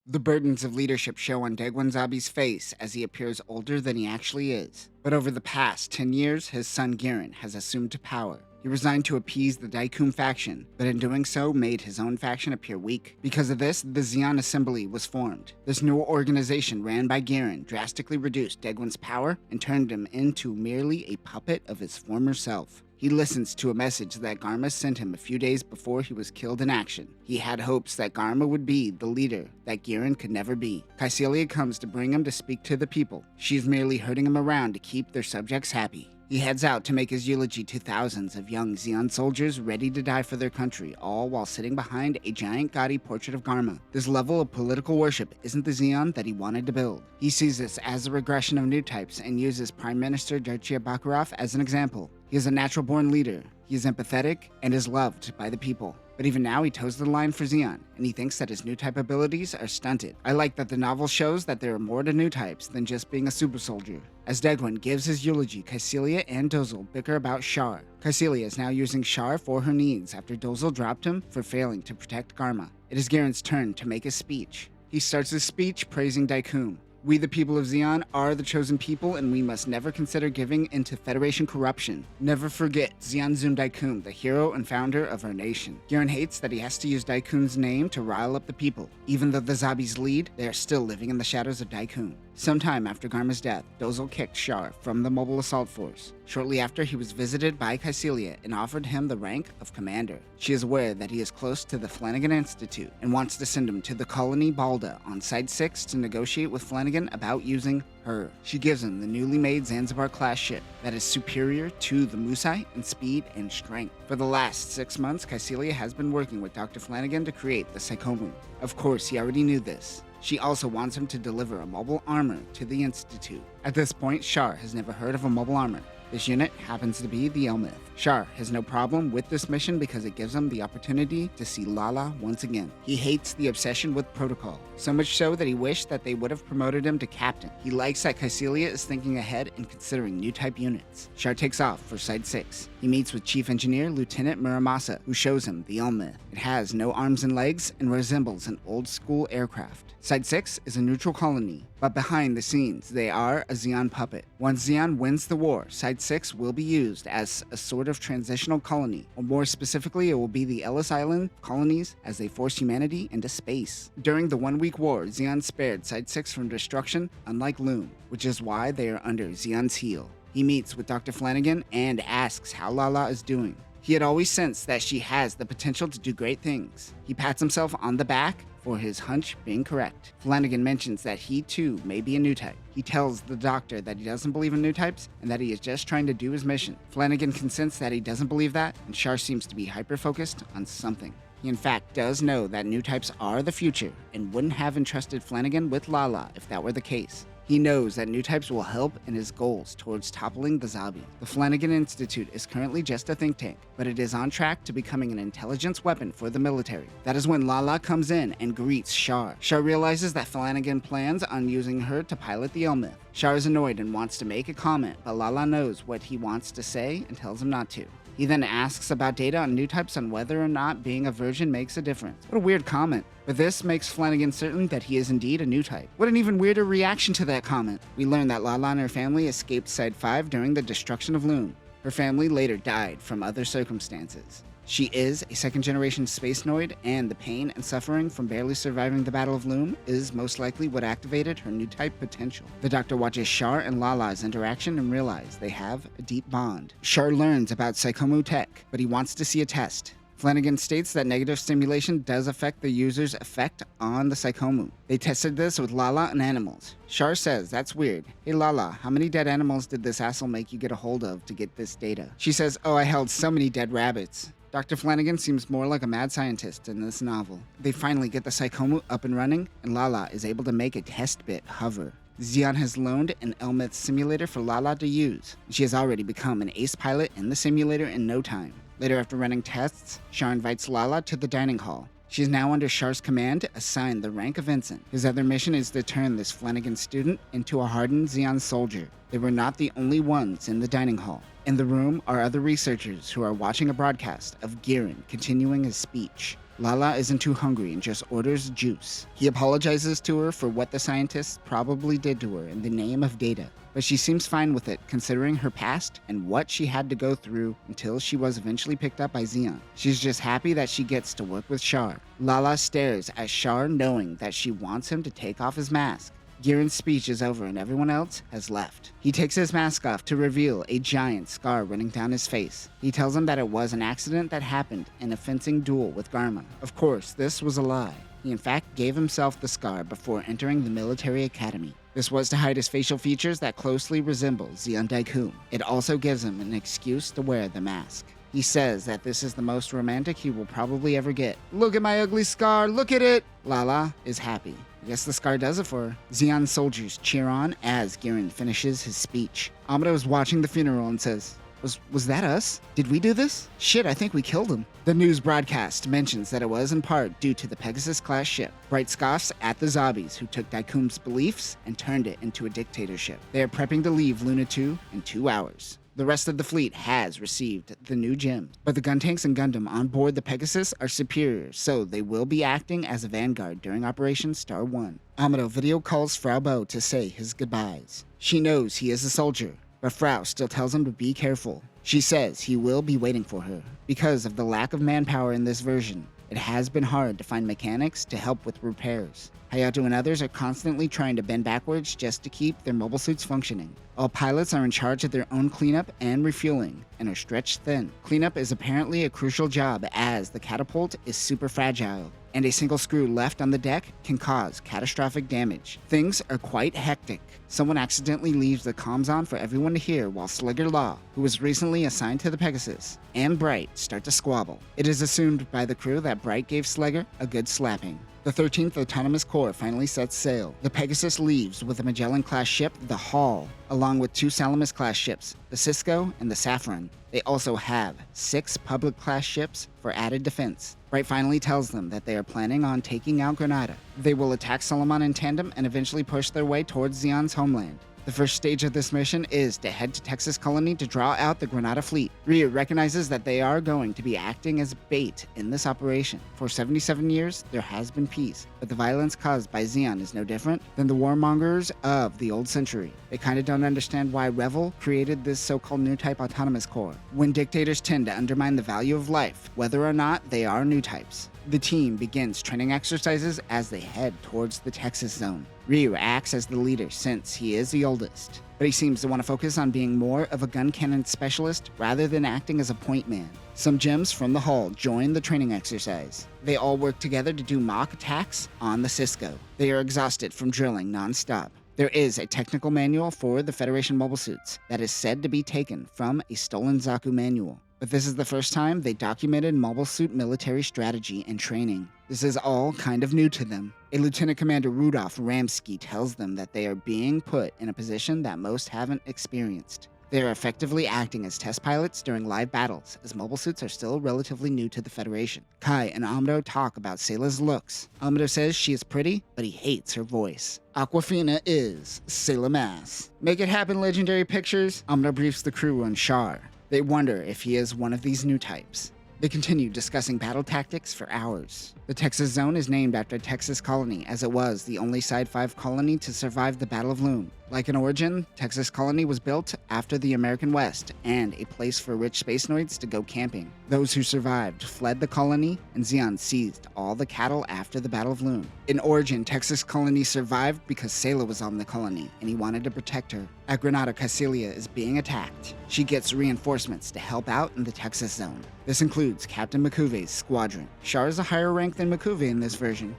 The burdens of leadership show on Daegwon Zabi's face as he appears older than he actually is. But over the past 10 years, his son Gihren has assumed power. He resigned to appease the Daikun faction, but in doing so made his own faction appear weak. Because of this, the Zeon Assembly was formed. This new organization ran by Gihren drastically reduced Daegwon's power and turned him into merely a puppet of his former self. He listens to a message that Garma sent him a few days before he was killed in action. He had hopes that Garma would be the leader that Gihren could never be. Caecilia comes to bring him to speak to the people. She's merely herding him around to keep their subjects happy. He heads out to make his eulogy to thousands of young Zeon soldiers ready to die for their country, all while sitting behind a giant gaudy portrait of Garma. This level of political worship isn't the Zeon that he wanted to build. He sees this as a regression of new types and uses Prime Minister Jarchia Bakarov as an example. He is a natural-born leader. He is empathetic and is loved by the people. But even now, he toes the line for Zeon, and he thinks that his new type abilities are stunted. I like that the novel shows that there are more to new types than just being a super soldier. As Daegwon gives his eulogy, Caecilia and Dozel bicker about Char. Caecilia is now using Char for her needs after Dozel dropped him for failing to protect Garma. It is Giren's turn to make his speech. He starts his speech praising Daikun. We, the people of Zeon, are the chosen people, and we must never consider giving into Federation corruption. Never forget Zeonzun Daikun, the hero and founder of our nation. Gihren hates that he has to use Daikun's name to rile up the people. Even though the Zabis lead, they are still living in the shadows of Daikun. Sometime after Garma's death, Dozel kicked Char from the Mobile Assault Force. Shortly after, he was visited by Caecilia and offered him the rank of commander. She is aware that he is close to the Flanigan Institute and wants to send him to the colony Balda on Side 6 to negotiate with Flanigan about using her. She gives him the newly made Zanzibar-class ship that is superior to the Musai in speed and strength. For the last 6 months, Caecilia has been working with Dr. Flanigan to create the Psychomu. Of course, he already knew this. She also wants him to deliver a mobile armor to the Institute. At this point, Char has never heard of a mobile armor. This unit happens to be the Elmith. Char has no problem with this mission because it gives him the opportunity to see Lala once again. He hates the obsession with protocol, so much so that he wished that they would have promoted him to captain. He likes that Caecilia is thinking ahead and considering new type units. Char takes off for Side 6. He meets with Chief Engineer Lieutenant Muramasa, who shows him the Elmith. It has no arms and legs and resembles an old-school aircraft. Side 6 is a neutral colony, but behind the scenes, they are a Zeon puppet. Once Zeon wins the war, Side 6 will be used as a sort of transitional colony, or more specifically, it will be the Ellis Island colonies as they force humanity into space. During the 1-week war, Zeon spared Side 6 from destruction, unlike Loom, which is why they are under Zeon's heel. He meets with Dr. Flanigan and asks how Lala is doing. He had always sensed that she has the potential to do great things. He pats himself on the back for his hunch being correct. Flanigan mentions that he too may be a Newtype. He tells the doctor that he doesn't believe in Newtypes and that he is just trying to do his mission. Flanigan consents that he doesn't believe that, and Char seems to be hyper-focused on something. He in fact does know that Newtypes are the future and wouldn't have entrusted Flanigan with Lala if that were the case. He knows that Newtypes will help in his goals towards toppling the Zabi. The Flanigan Institute is currently just a think tank, but it is on track to becoming an intelligence weapon for the military. That is when Lala comes in and greets Char. Char realizes that Flanigan plans on using her to pilot the Elmith. Char is annoyed and wants to make a comment, but Lala knows what he wants to say and tells him not to. He then asks about data on Newtypes on whether or not being a virgin makes a difference. What a weird comment. But this makes Flanigan certain that he is indeed a Newtype. What an even weirder reaction to that comment. We learn that Lala and her family escaped Side 5 during the destruction of Loom. Her family later died from other circumstances. She is a second-generation space noid, and the pain and suffering from barely surviving the Battle of Loom is most likely what activated her Newtype potential. The Doctor watches Char and Lala's interaction and realizes they have a deep bond. Char learns about Psychomu tech, but he wants to see a test. Flanigan states that negative stimulation does affect the user's effect on the Psychomu. They tested this with Lala and animals. Char says, that's weird. Hey Lala, how many dead animals did this asshole make you get a hold of to get this data? She says, oh, I held so many dead rabbits. Dr. Flanigan seems more like a mad scientist in this novel. They finally get the Psychomu up and running, and Lala is able to make a test bit hover. Zeon has loaned an Elmith simulator for Lala to use. She has already become an ace pilot in the simulator in no time. Later, after running tests, Char invites Lala to the dining hall. She is now under Char's command, assigned the rank of ensign. His other mission is to turn this Flanigan student into a hardened Zeon soldier. They were not the only ones in the dining hall. In the room are other researchers who are watching a broadcast of Giran continuing his speech. Lala isn't too hungry and just orders juice. He apologizes to her for what the scientists probably did to her in the name of data, but she seems fine with it considering her past and what she had to go through until she was eventually picked up by Zeon. She's just happy that she gets to work with Char. Lala stares at Char knowing that she wants him to take off his mask. Giran's speech is over and everyone else has left. He takes his mask off to reveal a giant scar running down his face. He tells him that it was an accident that happened in a fencing duel with Garma. Of course, this was a lie. He in fact gave himself the scar before entering the military academy. This was to hide his facial features that closely resemble Zeon Daikun. It also gives him an excuse to wear the mask. He says that this is the most romantic he will probably ever get. Look at my ugly scar, look at it! Lala is happy. I guess the scar does it for her. Zeon soldiers cheer on as Giran finishes his speech. Amado is watching the funeral and says, Was that us? Did we do this? Shit, I think we killed him. The news broadcast mentions that it was in part due to the Pegasus-class ship. Bright scoffs at the Zabis, who took Daikum's beliefs and turned it into a dictatorship. They are prepping to leave Luna 2 in 2 hours. The rest of the fleet has received the new gem, but the gun tanks and Gundam on board the Pegasus are superior, so they will be acting as a vanguard during Operation Star 1. Amado video calls Frau Bo to say his goodbyes. She knows he is a soldier, but Frau still tells him to be careful. She says he will be waiting for her. Because of the lack of manpower in this version, it has been hard to find mechanics to help with repairs. Hayato and others are constantly trying to bend backwards just to keep their mobile suits functioning. All pilots are in charge of their own cleanup and refueling, and are stretched thin. Cleanup is apparently a crucial job as the catapult is super fragile, and a single screw left on the deck can cause catastrophic damage. Things are quite hectic. Someone accidentally leaves the comms on for everyone to hear while Slugger Law, who was recently assigned to the Pegasus, and Bright start to squabble. It is assumed by the crew that Bright gave Slugger a good slapping. The 13th Autonomous Corps finally sets sail. The Pegasus leaves with a Magellan-class ship, the Hall, along with 2 Salamis-class ships, the Cisco and the Saffron. They also have 6 public-class ships for added defense. Bright finally tells them that they are planning on taking out Granada. They will attack Solomon in tandem and eventually push their way towards Zeon's homeland. The first stage of this mission is to head to Texas Colony to draw out the Granada fleet. Ryu recognizes that they are going to be acting as bait in this operation. For 77 years, there has been peace, but the violence caused by Zeon is no different than the warmongers of the old century. They kinda don't understand why Revel created this so-called Newtype autonomous corps, when dictators tend to undermine the value of life, whether or not they are new types. The team begins training exercises as they head towards the Texas zone. Ryu acts as the leader since he is the oldest, but he seems to want to focus on being more of a gun cannon specialist rather than acting as a point man. Some gems from the hull join the training exercise. They all work together to do mock attacks on the Cisco. They are exhausted from drilling non-stop. There is a technical manual for the Federation mobile suits that is said to be taken from a stolen Zaku manual. But this is the first time they documented mobile suit military strategy and training. This is all kind of new to them. A Lieutenant Commander Rudolph Ramsky tells them that they are being put in a position that most haven't experienced. They are effectively acting as test pilots during live battles, as mobile suits are still relatively new to the Federation. Kai and Amado talk about Sayla's looks. Amado says she is pretty, but he hates her voice. Aquafina is Sayla Mass. Make it happen, Legendary Pictures. Amado briefs the crew on Char. They wonder if he is one of these new types. They continue discussing battle tactics for hours. The Texas Zone is named after Texas Colony, as it was the only Side 5 colony to survive the Battle of Loon. Like in origin, Texas Colony was built after the American West, and a place for rich space noids to go camping. Those who survived fled the colony, and Zeon seized all the cattle after the Battle of Loon. In origin, Texas Colony survived because Sayla was on the colony, and he wanted to protect her. At Granada, Cassilia is being attacked. She gets reinforcements to help out in the Texas Zone. This includes Captain Makuve's squadron. Char is a higher rank than Makuve in this version.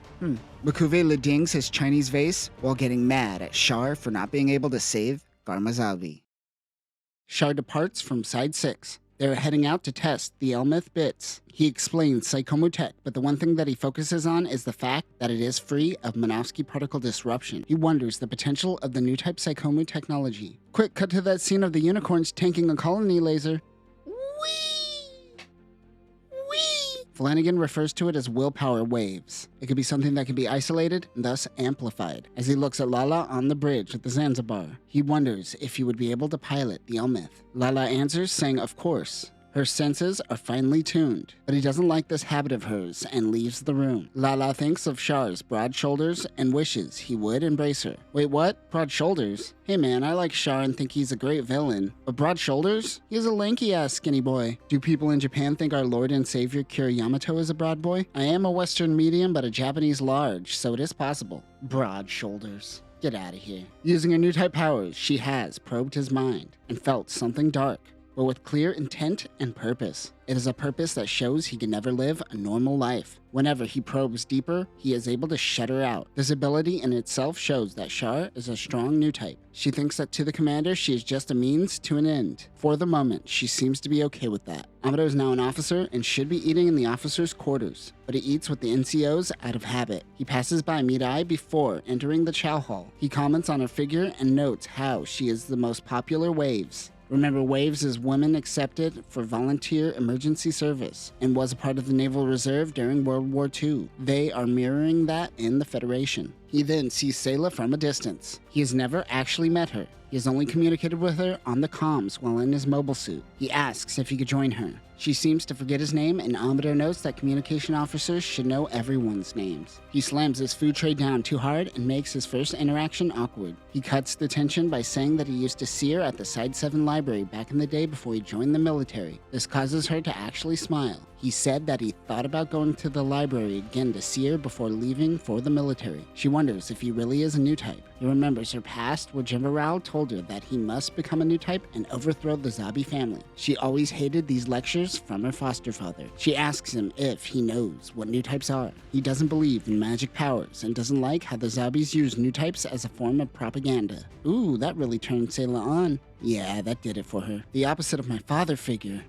Makuve ledings his Chinese vase while getting mad at Char for not being able to save Garma Zabi. Char departs from Side 6. They're heading out to test the Elmith bits. He explains Psychomu Tech, but the one thing that he focuses on is the fact that it is free of Minovsky particle disruption. He wonders the potential of the new type Psychomu technology. Quick cut to that scene of the unicorns tanking a colony laser. Flanigan refers to it as willpower waves. It could be something that can be isolated and thus amplified. As he looks at Lala on the bridge at the Zanzibar, he wonders if he would be able to pilot the Elmith. Lala answers saying of course. Her senses are finely tuned, but he doesn't like this habit of hers and leaves the room. Lala thinks of Char's broad shoulders and wishes he would embrace her. Wait, what? Broad shoulders? Hey man, I like Char and think he's a great villain. But broad shoulders? He's a lanky-ass skinny boy. Do people in Japan think our Lord and Savior Kira Yamato is a broad boy? I am a Western medium, but a Japanese large, so it is possible. Broad shoulders. Get out of here. Using her new type powers, she has probed his mind and felt something dark, but with clear intent and purpose. It is a purpose that shows he can never live a normal life. Whenever he probes deeper, he is able to shut her out. This ability in itself shows that Char is a strong new type. She thinks that to the commander, she is just a means to an end. For the moment, she seems to be okay with that. Amado is now an officer and should be eating in the officers' quarters, but he eats with the NCOs out of habit. He passes by Midai before entering the chow hall. He comments on her figure and notes how she is the most popular Waves. Remember, Waves is women accepted for volunteer emergency service and was a part of the Naval Reserve during World War II. They are mirroring that in the Federation. He then sees Sayla from a distance. He has never actually met her. He has only communicated with her on the comms while in his mobile suit. He asks if he could join her. She seems to forget his name, and Amado notes that communication officers should know everyone's names. He slams his food tray down too hard and makes his first interaction awkward. He cuts the tension by saying that he used to see her at the Side 7 library back in the day before he joined the military. This causes her to actually smile. He said that he thought about going to the library again to see her before leaving for the military. She wonders if he really is a new type. He remembers her past where General told her that he must become a new type and overthrow the Zabi family. She always hated these lectures from her foster father. She asks him if he knows what new types are. He doesn't believe in magic powers and doesn't like how the Zabis use new types as a form of propaganda. Ooh, that really turned Sayla on. Yeah, that did it for her. The opposite of my father figure.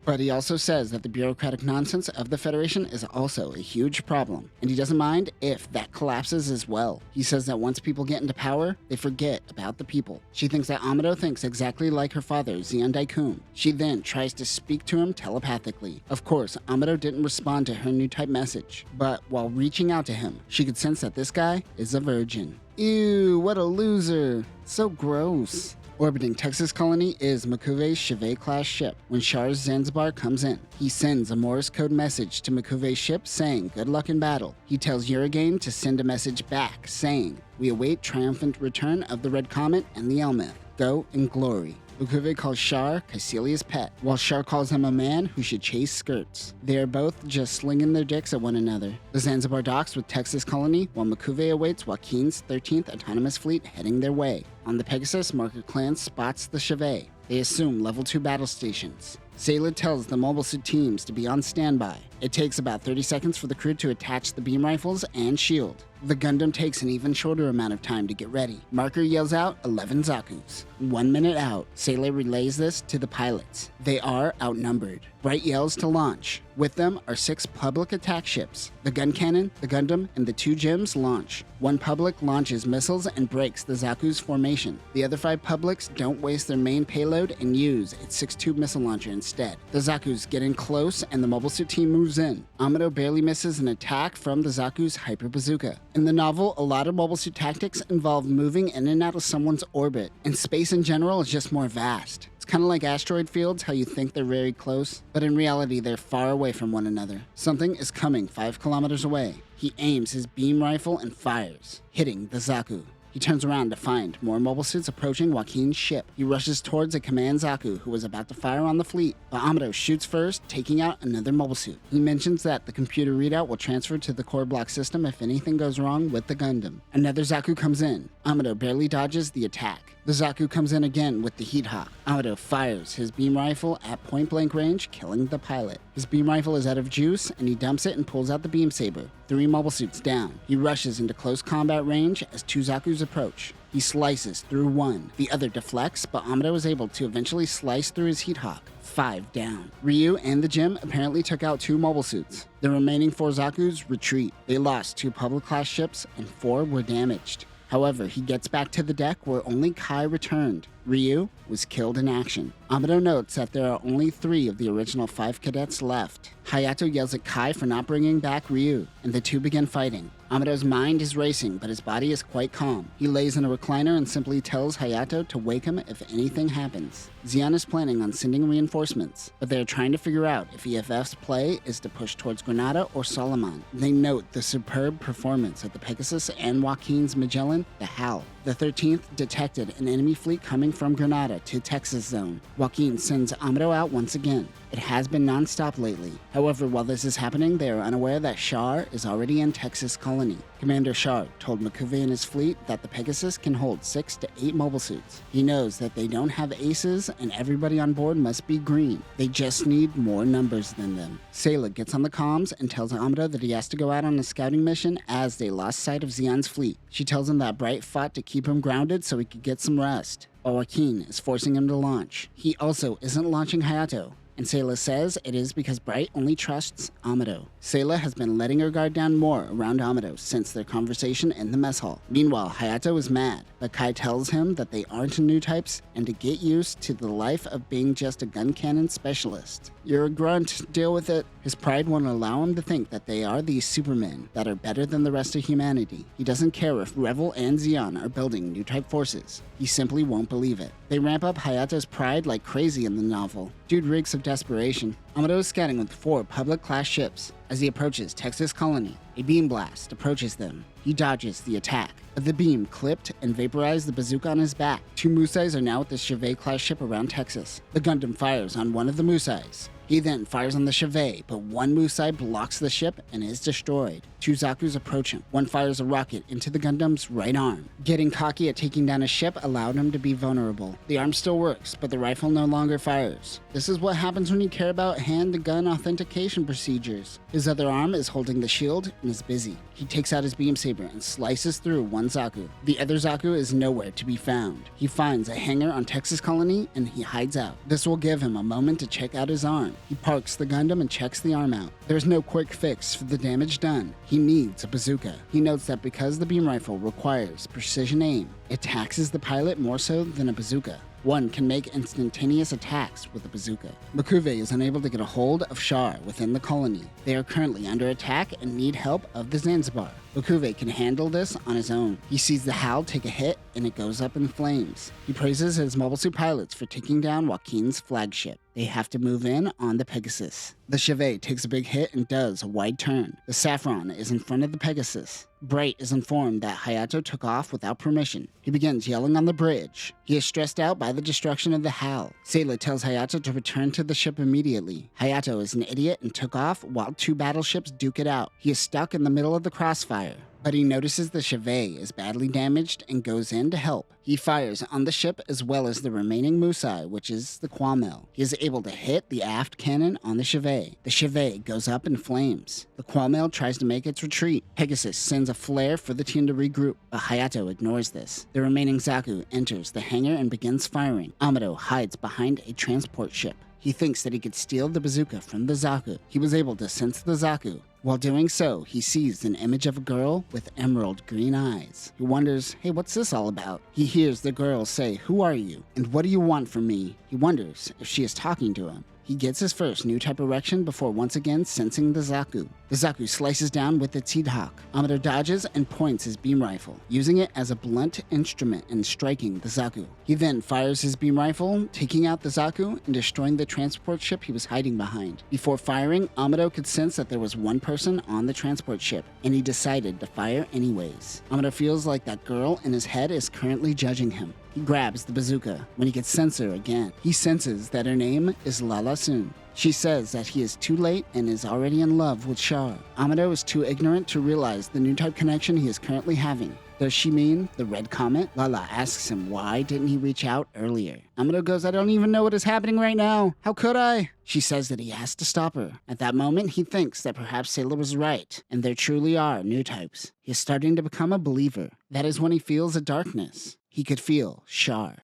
But he also says that the bureaucratic nonsense of the Federation is also a huge problem, and he doesn't mind if that collapses as well. He says that once people get into power, they forget about the people. She thinks that Amado thinks exactly like her father, Zeon Daikun. She then tries to speak to him telepathically. Of course, Amado didn't respond to her Newtype message, but while reaching out to him, she could sense that this guy is a virgin. Ew, what a loser. So gross. Orbiting Texas Colony is Makuve's Chevet-class ship. When Char's Zanzibar comes in, he sends a Morse code message to Makuve's ship saying good luck in battle. He tells Urigane to send a message back saying, we await triumphant return of the Red Comet and the Elmeth. Go in glory. Makuve calls Char Caecilia's pet, while Char calls him a man who should chase skirts. They are both just slinging their dicks at one another. The Zanzibar docks with Texas Colony, while Makuve awaits Joaquin's 13th Autonomous Fleet heading their way. On the Pegasus, Marker Clan spots the Chevet. They assume level 2 battle stations. Sayla tells the Mobile Suit teams to be on standby. It takes about 30 seconds for the crew to attach the beam rifles and shield. The Gundam takes an even shorter amount of time to get ready. Marker yells out 11 Zakus. 1 minute out, Sayla relays this to the pilots. They are outnumbered. Bright yells to launch. With them are 6 public attack ships. The gun cannon, the Gundam, and the 2 gems launch. 1 public launches missiles and breaks the Zaku's formation. The other 5 publics don't waste their main payload and use its 6-tube missile launcher instead. The Zakus get in close and the Mobile Suit team moves in. Amado barely misses an attack from the Zaku's Hyper Bazooka. In the novel, a lot of Mobile Suit tactics involve moving in and out of someone's orbit, and space in general is just more vast. It's kind of like asteroid fields, how you think they're very close, but in reality they're far away from one another. Something is coming 5 kilometers away. He aims his beam rifle and fires, hitting the Zaku. He turns around to find more Mobile Suits approaching Joaquin's ship. He rushes towards a command Zaku who was about to fire on the fleet, but Amado shoots first, taking out another Mobile Suit. He mentions that the computer readout will transfer to the core block system if anything goes wrong with the Gundam. Another Zaku comes in. Amado barely dodges the attack. The Zaku comes in again with the Heat Hawk. Amado fires his beam rifle at point-blank range, killing the pilot. His beam rifle is out of juice, and he dumps it and pulls out the beam saber. 3 Mobile Suits down. He rushes into close combat range as 2 Zakus approach. He slices through one. The other deflects, but Amado is able to eventually slice through his Heat Hawk. 5 down. Ryu and the Gem apparently took out 2 Mobile Suits. The remaining 4 Zakus retreat. They lost 2 public-class ships, and 4 were damaged. However, he gets back to the deck where only Kai returned. Ryu was killed in action. Amado notes that there are only 3 of the original 5 cadets left. Hayato yells at Kai for not bringing back Ryu, and the two begin fighting. Amado's mind is racing, but his body is quite calm. He lays in a recliner and simply tells Hayato to wake him if anything happens. Zeon is planning on sending reinforcements, but they are trying to figure out if EFF's play is to push towards Granada or Solomon. They note the superb performance of the Pegasus and Joaquin's Magellan, the HAL. The 13th detected an enemy fleet coming from Granada to Texas Zone. Joaquin sends Amado out once again. It has been non-stop lately. However, while this is happening, they are unaware that Char is already in Texas Colony. Commander Char told Makuve and his fleet that the Pegasus can hold 6 to 8 Mobile Suits. He knows that they don't have aces and everybody on board must be green. They just need more numbers than them. Sayla gets on the comms and tells Amado that he has to go out on a scouting mission as they lost sight of Zeon's fleet. She tells him that Bright fought to keep him grounded so he could get some rest, while Joaquin is forcing him to launch. He also isn't launching Hayato, and Sayla says it is because Bright only trusts Amado. Sayla has been letting her guard down more around Amado since their conversation in the mess hall. Meanwhile, Hayato is mad, but Kai tells him that they aren't new types and to get used to the life of being just a gun cannon specialist. You're a grunt, deal with it. His pride won't allow him to think that they are these supermen that are better than the rest of humanity. He doesn't care if Revel and Zeon are building new type forces. He simply won't believe it. They ramp up Hayato's pride like crazy in the novel. Dude reeks of desperation. Amado is scouting with 4 public-class ships. As he approaches Texas Colony, a beam blast approaches them. He dodges the attack, but the beam clipped and vaporized the bazooka on his back. 2 Musais are now with the Chevet-class ship around Texas. The Gundam fires on one of the Musais. He then fires on the Chevet, but one Musai blocks the ship and is destroyed. 2 Zaku's approach him. One fires a rocket into the Gundam's right arm. Getting cocky at taking down a ship allowed him to be vulnerable. The arm still works, but the rifle no longer fires. This is what happens when you care about hand-to-gun authentication procedures. His other arm is holding the shield and is busy. He takes out his beam saber and slices through one Zaku. The other Zaku is nowhere to be found. He finds a hangar on Texas Colony and he hides out. This will give him a moment to check out his arm. He parks the Gundam and checks the arm out. There's no quick fix for the damage done. He needs a bazooka. He notes that because the beam rifle requires precision aim, it taxes the pilot more so than a bazooka. One can make instantaneous attacks with a bazooka. Bakuve is unable to get a hold of Char within the colony. They are currently under attack and need help of the Zanzibar. Bakuve can handle this on his own. He sees the HAL take a hit and it goes up in flames. He praises his Mobile Suit pilots for taking down Joaquin's flagship. They have to move in on the Pegasus. The Chevet takes a big hit and does a wide turn. The Saffron is in front of the Pegasus. Bright is informed that Hayato took off without permission. He begins yelling on the bridge. He is stressed out by the destruction of the HAL. Sayla tells Hayato to return to the ship immediately. Hayato is an idiot and took off while 2 battleships duke it out. He is stuck in the middle of the crossfire, but he notices the Chevet is badly damaged and goes in to help. He fires on the ship as well as the remaining Musai, which is the Quamel. He is able to hit the aft cannon on the Chevet. The Chevet goes up in flames. The Quamel tries to make its retreat. Pegasus sends a flare for the team to regroup, but Hayato ignores this. The remaining Zaku enters the hangar and begins firing. Amado hides behind a transport ship. He thinks that he could steal the bazooka from the Zaku. He was able to sense the Zaku. While doing so, he sees an image of a girl with emerald green eyes. He wonders, hey, what's this all about? He hears the girl say, "Who are you? And what do you want from me?" He wonders if she is talking to him. He gets his first Newtype erection before once again sensing the Zaku. The Zaku slices down with its Seedhawk. Amado dodges and points his beam rifle, using it as a blunt instrument in striking the Zaku. He then fires his beam rifle, taking out the Zaku and destroying the transport ship he was hiding behind. Before firing, Amado could sense that there was one person on the transport ship, and he decided to fire anyways. Amado feels like that girl in his head is currently judging him. He grabs the bazooka when he gets Sensor again. He senses that her name is Lala Sun. She says that he is too late and is already in love with Char. Amado is too ignorant to realize the Newtype connection he is currently having. Does she mean the Red Comet? Lala asks him why didn't he reach out earlier. Amado goes, I don't even know what is happening right now. How could I? She says that he has to stop her. At that moment, he thinks that perhaps Sailor was right, and there truly are Newtypes. He is starting to become a believer. That is when he feels a darkness. He could feel Char.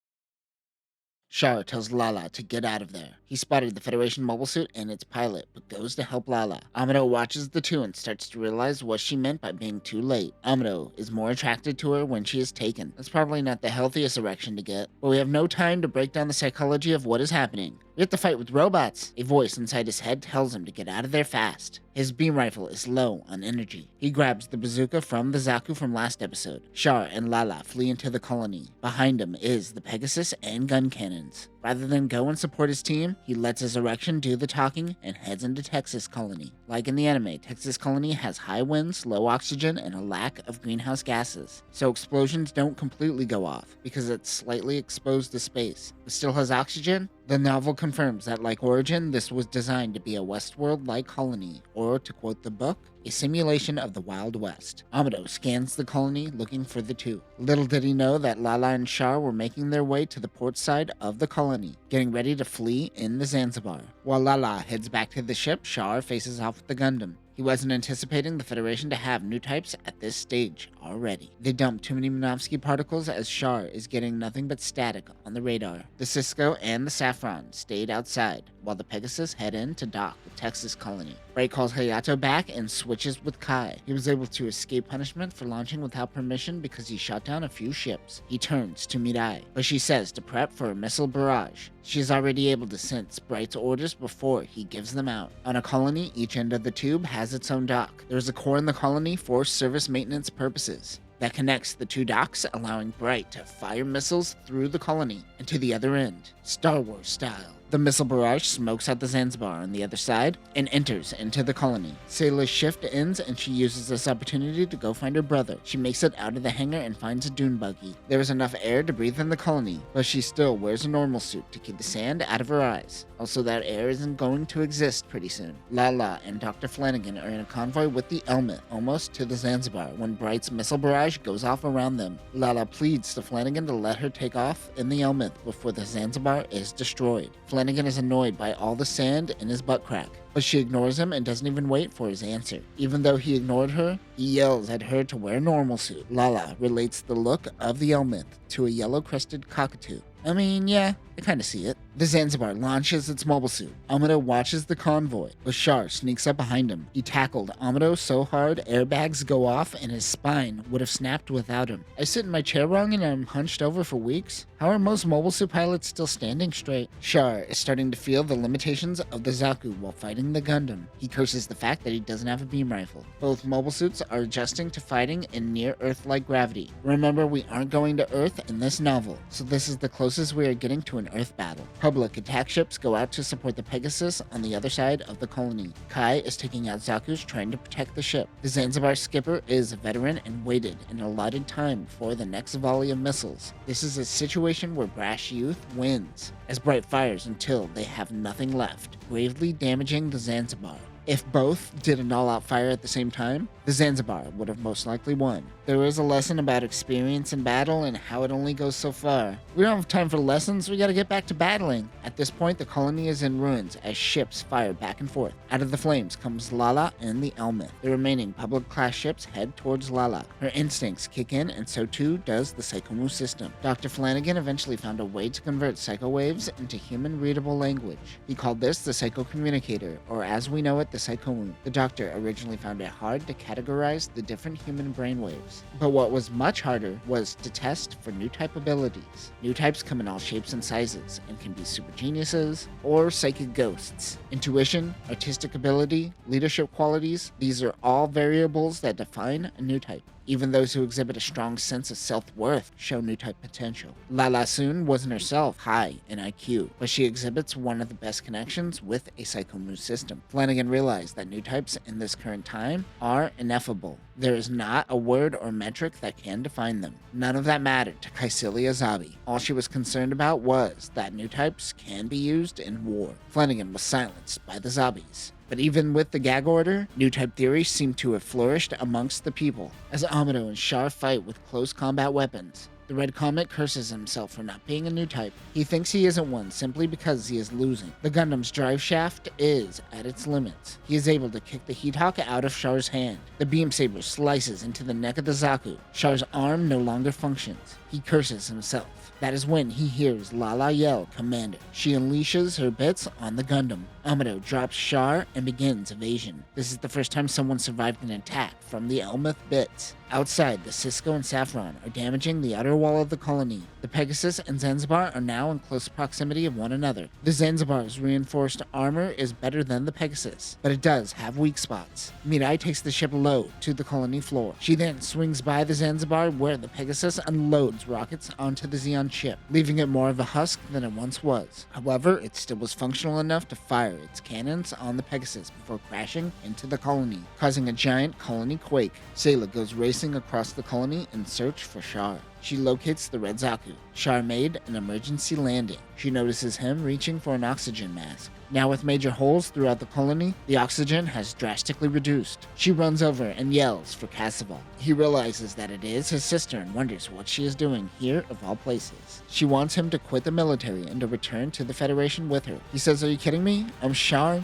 Char tells Lala to get out of there. He spotted the Federation mobile suit and its pilot, but goes to help Lala. Amado watches the two and starts to realize what she meant by being too late. Amado is more attracted to her when she is taken. That's probably not the healthiest erection to get, but we have no time to break down the psychology of what is happening. We have to fight with robots. A voice inside his head tells him to get out of there fast. His beam rifle is low on energy. He grabs the bazooka from the Zaku from last episode. Char and Lala flee into the colony. Behind him is the Pegasus and gun cannons. Rather than go and support his team, he lets his erection do the talking and heads into Texas Colony. Like in the anime, Texas Colony has high winds, low oxygen, and a lack of greenhouse gases, so explosions don't completely go off because it's slightly exposed to space. It still has oxygen. The novel confirms that, like Origin, this was designed to be a Westworld-like colony, or, to quote the book, a simulation of the Wild West. Amado scans the colony looking for the two. Little did he know that Lala and Char were making their way to the port side of the colony, getting ready to flee in the Zanzibar. While Lala heads back to the ship, Char faces off with the Gundam. He wasn't anticipating the Federation to have new types at this stage already. They dumped too many Minovsky particles as Char is getting nothing but static on the radar. The Cisco and the Saffron stayed outside, while the Pegasus head in to dock with Texas Colony. Bright calls Hayato back and switches with Kai. He was able to escape punishment for launching without permission because he shot down a few ships. He turns to Mirai, but she says to prep for a missile barrage. She is already able to sense Bright's orders before he gives them out. On a colony, each end of the tube has its own dock. There is a core in the colony for service maintenance purposes that connects the two docks, allowing Bright to fire missiles through the colony and to the other end, Star Wars style. The missile barrage smokes out the Zanzibar on the other side and enters into the colony. Sayla's shift ends and she uses this opportunity to go find her brother. She makes it out of the hangar and finds a dune buggy. There is enough air to breathe in the colony, but she still wears a normal suit to keep the sand out of her eyes. Also, that air isn't going to exist pretty soon. Lala and Dr. Flanigan are in a convoy with the Elmet, almost to the Zanzibar, when Bright's missile barrage goes off around them. Lala pleads to Flanigan to let her take off in the Elmet before the Zanzibar is destroyed. Flanigan is annoyed by all the sand in his butt crack, but she ignores him and doesn't even wait for his answer. Even though he ignored her, he yells at her to wear a normal suit. Lala relates the look of the Elmet to a yellow-crested cockatoo. I mean, yeah, I kinda see it. The Zanzibar launches its mobile suit. Amado watches the convoy, but Char sneaks up behind him. He tackled Amado so hard airbags go off and his spine would have snapped without him. I sit in my chair wrong and I'm hunched over for weeks? How are most mobile suit pilots still standing straight? Char is starting to feel the limitations of the Zaku while fighting the Gundam. He curses the fact that he doesn't have a beam rifle. Both mobile suits are adjusting to fighting in near-Earth-like gravity. Remember, we aren't going to Earth in this novel, so this is the closest we are getting to an Earth battle. Public attack ships go out to support the Pegasus on the other side of the colony. Kai is taking out Zaku's trying to protect the ship. The Zanzibar skipper is a veteran and waited an allotted time for the next volley of missiles. This is a situation where brash youth wins, as Bright fires until they have nothing left, gravely damaging the Zanzibar. If both did an all-out fire at the same time, the Zanzibar would have most likely won. There is a lesson about experience in battle and how it only goes so far. We don't have time for lessons, we gotta get back to battling. At this point, the colony is in ruins as ships fire back and forth. Out of the flames comes Lala and the Elmet. The remaining public-class ships head towards Lala. Her instincts kick in, and so too does the Psychomu system. Dr. Flanigan eventually found a way to convert psycho waves into human-readable language. He called this the Psycho Communicator, or as we know it, the Psychomu. The doctor originally found it hard to categorize the different human brainwaves, but what was much harder was to test for Newtype abilities. Newtypes come in all shapes and sizes, and can be super geniuses or psychic ghosts. Intuition, artistic ability, leadership qualities, these are all variables that define a Newtype. Even those who exhibit a strong sense of self-worth show Newtype potential. Lala Soon wasn't herself high in IQ, but she exhibits one of the best connections with a Psychomu system. Flanigan realized that Newtypes in this current time are ineffable. There is not a word or metric that can define them. None of that mattered to Garma Zabi. All she was concerned about was that Newtypes can be used in war. Flanigan was silenced by the Zabis. But even with the gag order, Newtype theory seemed to have flourished amongst the people, as Amado and Char fight with close combat weapons. The Red Comet curses himself for not being a Newtype. He thinks he isn't one simply because he is losing. The Gundam's drive shaft is at its limits. He is able to kick the Heat Hawk out of Char's hand. The beam saber slices into the neck of the Zaku. Char's arm no longer functions. He curses himself. That is when he hears Lala yell, "Commander." She unleashes her bits on the Gundam. Amado drops Char and begins evasion. This is the first time someone survived an attack from the Elmeth bits. Outside, the Cisco and Saffron are damaging the outer wall of the colony. The Pegasus and Zanzibar are now in close proximity of one another. The Zanzibar's reinforced armor is better than the Pegasus, but it does have weak spots. Mirai takes the ship low to the colony floor. She then swings by the Zanzibar where the Pegasus unloads rockets onto the Zeon ship, leaving it more of a husk than it once was. However, it still was functional enough to fire its cannons on the Pegasus before crashing into the colony, causing a giant colony quake. Sayla goes racing across the colony in search for Char. She locates the Red Zaku. Char made an emergency landing. She notices him reaching for an oxygen mask. Now with major holes throughout the colony, the oxygen has drastically reduced. She runs over and yells for Cassival. He realizes that it is his sister and wonders what she is doing here of all places. She wants him to quit the military and to return to the Federation with her. He says, "Are you kidding me? I'm Char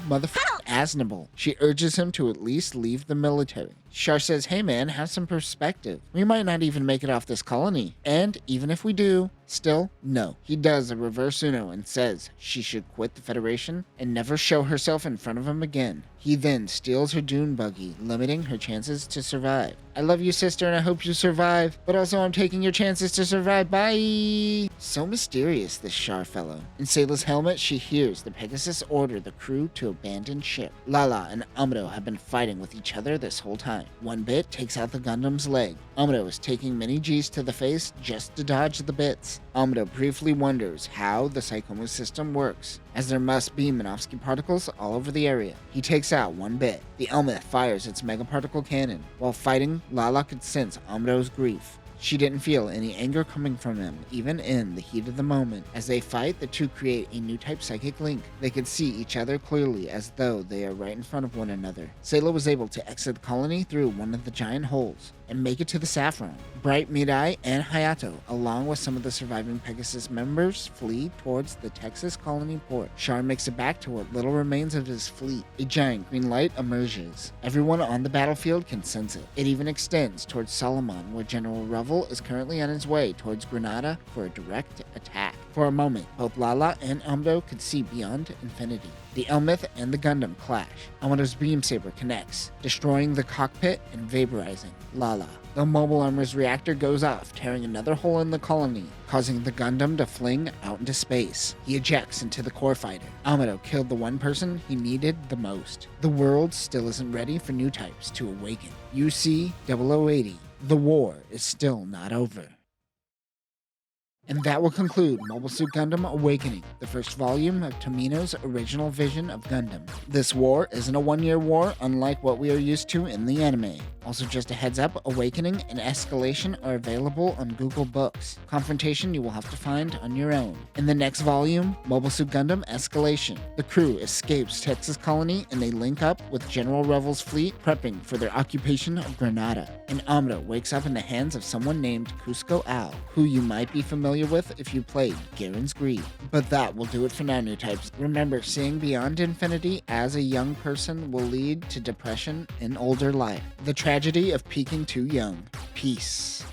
Aznable." She urges him to at least leave the military. Char says, "Hey man, have some perspective. We might not even make it off this colony. And even if we do, still, no." He does a reverse Uno and says she should quit the Federation and never show herself in front of him again. He then steals her dune buggy, limiting her chances to survive. "I love you, sister, and I hope you survive, but also I'm taking your chances to survive. Bye." So mysterious, this Char fellow. In Sayla's helmet, she hears the Pegasus order the crew to abandon ship. Lala and Amado have been fighting with each other this whole time. One bit takes out the Gundam's leg. Amado is taking many G's to the face just to dodge the bits. Amado briefly wonders how the Psychoma system works, as there must be Minovsky particles all over the area. He takes out one bit. The Elmeth fires its megaparticle cannon. While fighting, Lala could sense Amado's grief. She didn't feel any anger coming from him, even in the heat of the moment. As they fight, the two create a Newtype psychic link. They can see each other clearly, as though they are right in front of one another. Sayla was able to exit the colony through one of the giant holes and make it to the Saffron. Bright, Mirai, and Hayato, along with some of the surviving Pegasus members, flee towards the Texas colony port. Char makes it back to what little remains of his fleet. A giant green light emerges. Everyone on the battlefield can sense it. It even extends towards Solomon, where General Revel is currently on his way towards Granada for a direct attack. For a moment, both Lala and Amado could see beyond infinity. The Elmeth and the Gundam clash. Amado's beam saber connects, destroying the cockpit and vaporizing Lala. The mobile armor's reactor goes off, tearing another hole in the colony, causing the Gundam to fling out into space. He ejects into the core fighter. Amado killed the one person he needed the most. The world still isn't ready for new types to awaken. UC 0080. The war is still not over. And that will conclude Mobile Suit Gundam Awakening, the first volume of Tomino's original vision of Gundam. This war isn't a one-year war, unlike what we are used to in the anime. Also, just a heads up, Awakening and Escalation are available on Google Books. Confrontation you will have to find on your own. In the next volume, Mobile Suit Gundam Escalation. The crew escapes Texas colony and they link up with General Revel's fleet, prepping for their occupation of Granada. And Amado wakes up in the hands of someone named Cusco Al, who you might be familiar with if you played Garen's Greed. But that will do it for now, new types. Remember, seeing beyond infinity as a young person will lead to depression in older life. The tragedy of peaking too young. Peace.